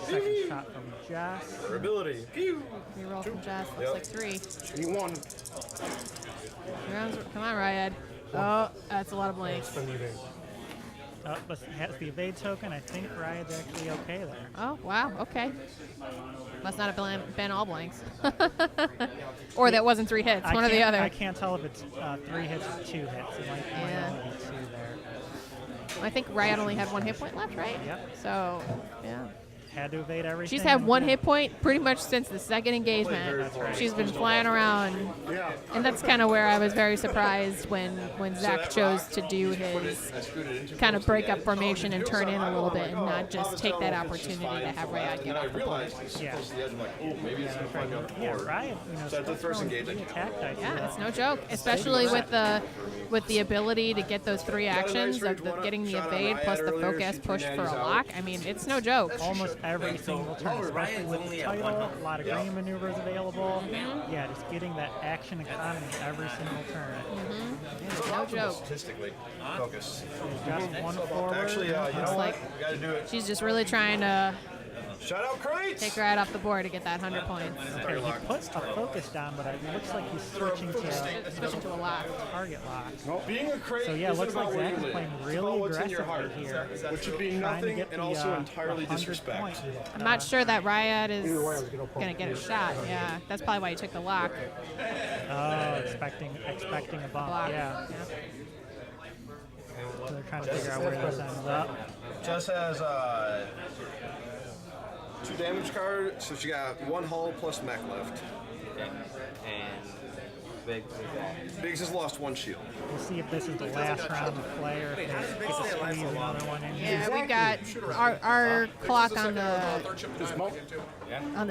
second shot from Jess. Durability. Reroll from Jess. Looks like 3. 3 1. 3 rounds. Come on, Riot. Oh, that's a lot of blanks. But has the evade token. I think Riot's actually okay there. Oh, wow. Okay. Must not have been all blanks. Or that wasn't 3 hits. One or the other. I can't tell if it's 3 hits or 2 hits. It might only be 2 there. I think Riot only had 1 hit point left, right? Yep. So, yeah. Had to evade everything. She's had 1 hit point pretty much since the second engagement. She's been flying around. And that's kind of where I was very surprised when Zack chose to do his kind of break up formation and turn in a little bit and not just take that opportunity to have Riot get off the board. Yeah, Riot, So that's the first engagement. Yeah, it's no joke, especially with the ability to get those 3 actions of getting the evade plus the focus push for a lock. I mean, it's no joke. Almost every single turn, especially with the title, a lot of green maneuvers available. Yeah, just getting that action economy every single turn. No joke. Statistically, focus. Just one forward. Actually, you know what? Like, We gotta do it. she's just really trying to Shout out crates. take Riot off the board to get that 100 points. Okay, he puts a focus down, but it looks like he's switching to a lock. target lock. Being a crate. So yeah, it looks like Zack is playing really what's in your heart, aggressively here. which would be Trying to nothing get and the, also 100 entirely disrespect. point. I'm not sure that Riot is going to get a shot. Yeah, that's probably why he took the lock. Expecting a bump. Block. Yeah. So they're trying to figure out where this ends up. Jess has 2 damage cards, so she got 1 hull plus mech left. And Biggs has lost 1 shield. We'll see if this is the last round of play or if they get to squeeze another one in here. Yeah, we've got our clock on the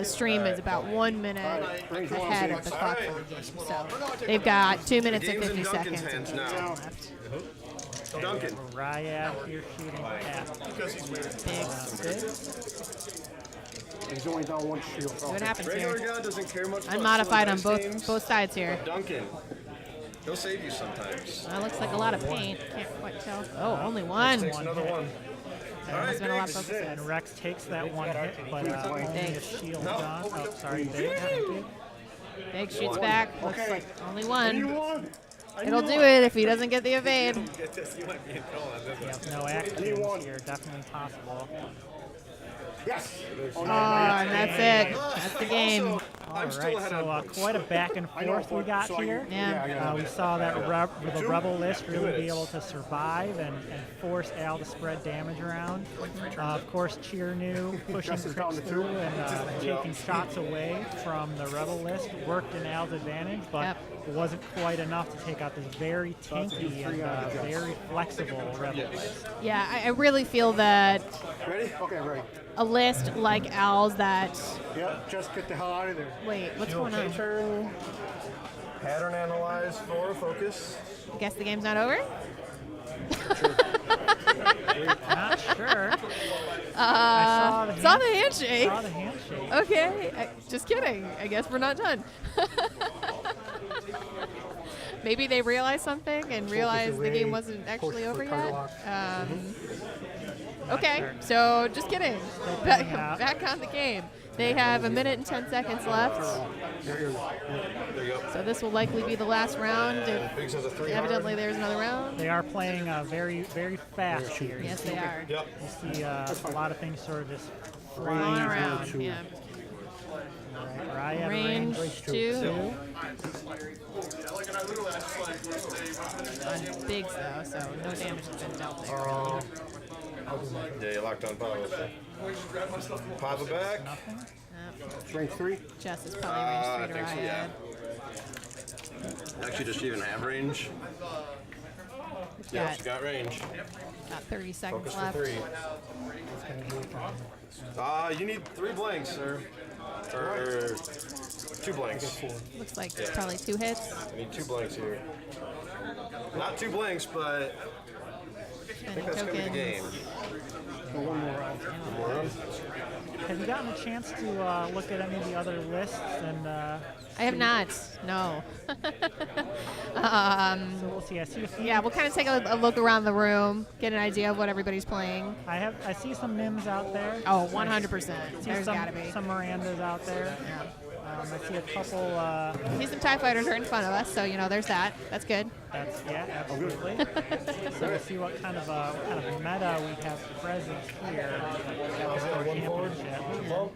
stream is about 1 minute ahead of the clock for the game. So they've got 2 minutes and 50 seconds hands now. left. Duncan. Riot here shooting at Biggs. He's only down 1 shield. See what happens Regular here. guy doesn't care much. Unmodified on about games. both sides here. Duncan. He'll save you sometimes. That looks like a lot of paint. Can't quite tell. Oh, only 1. Takes another 1. There's been a lot of focus and in. Rex takes that 1 hit, but only a shield gone. Oh, sorry, Biggs. Big shoots back. Looks like only 1. Anyone? It'll do it if he doesn't get the evade. No actions here, definitely possible. Yes. Oh, and that's it. That's the game. All right, so quite a back and forth we got here. Yeah. We saw that the Rebel list really be able to survive and force Al to spread damage around. Of course, Cheer knew pushing tricks through and taking shots away from the Rebel list worked in Al's advantage, but it wasn't quite enough to take out this very tanky and very flexible Rebel list. Yeah, I really feel that Ready? Okay, ready. a list like Al's that... Yep, just get the hell out of there. Wait, what's going on? Turn. Pattern analyze for focus. I guess the game's not over? Not sure. I Saw the handshake. Saw the handshake. Okay, just kidding. I guess we're not done. Maybe they realized something and realized the game wasn't actually over yet. Okay, so just kidding. Back on the game. They have 1 minute and 10 seconds left. There you go. So this will likely be the last round. And Biggs has a 3 Evidently, there's another round. They are playing very, very fast here. Yes, they are. Yep. You see a lot of things sort of just Flying flying around. Yeah. Right, Range 2. On Biggs, though, so no damage has been dealt there. Yeah, you locked on Pava. Pava back. Range 3. Jess is probably range 3 to I think so, Riot. Actually, does she even have range? Yeah, Got- she's got range. About 30 seconds Focus for left. 3. You need 3 blanks, sir. Or 2 blanks. Looks like probably 2 hits. I need 2 blanks here. Not 2 blanks, but I think that's going to be the game. One more round. More round? Have you gotten a chance to look at any of the other lists? And I have not. No. so we'll see. I see a few. Yeah, we'll kind of take a look around the room, get an idea of what everybody's playing. I see some Mims out there. Oh, 100%. See There's some, gotta be. some Mirandas out there. I see a couple. See some TIE fighters are in front of us, so there's that. That's good. That's absolutely. So we'll see what kind of meta we have present here at the Store Championship.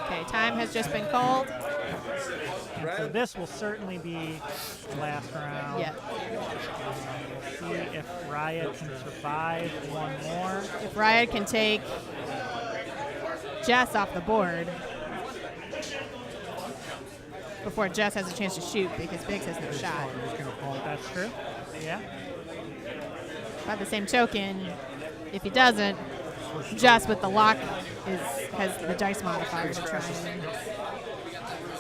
Okay, time has just been called. And so this will certainly be the last round. Yeah. We'll see if Riot can survive one more. If Riot can take Jess off the board before Jess has a chance to shoot because Biggs has no shot. That's true. Yeah. By the same token, if he doesn't, Jess with the lock has the dice modifier to try and.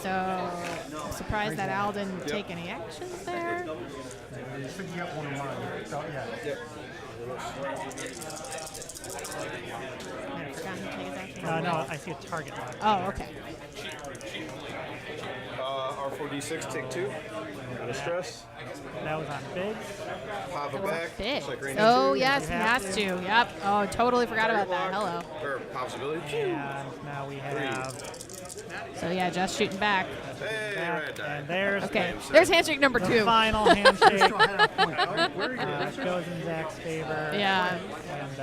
So I'm surprised that Al didn't take any actions there. You should get one of mine. So, yeah. I forgot to take his action. No, I see a target lock. Oh, okay. R4D6, take 2. Out of stress. That was on Biggs. Pava back. Big. Looks like range Oh, 2. yes, he has to. Yep. Oh, totally forgot about that. Hello. Or possibility. And now we have. So, yeah, just shooting back. Hey, Back, right and there's Okay, there's handshake number the 2. final handshake. Still had a point. Where are you? Goes in Zach's favor. Yeah. And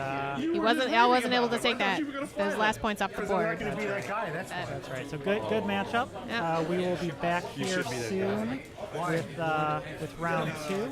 Al wasn't able to take those last points off the I'm board. not going to be that guy. That's fine. that's right. So good matchup. Yeah. We will be back here soon with round 2.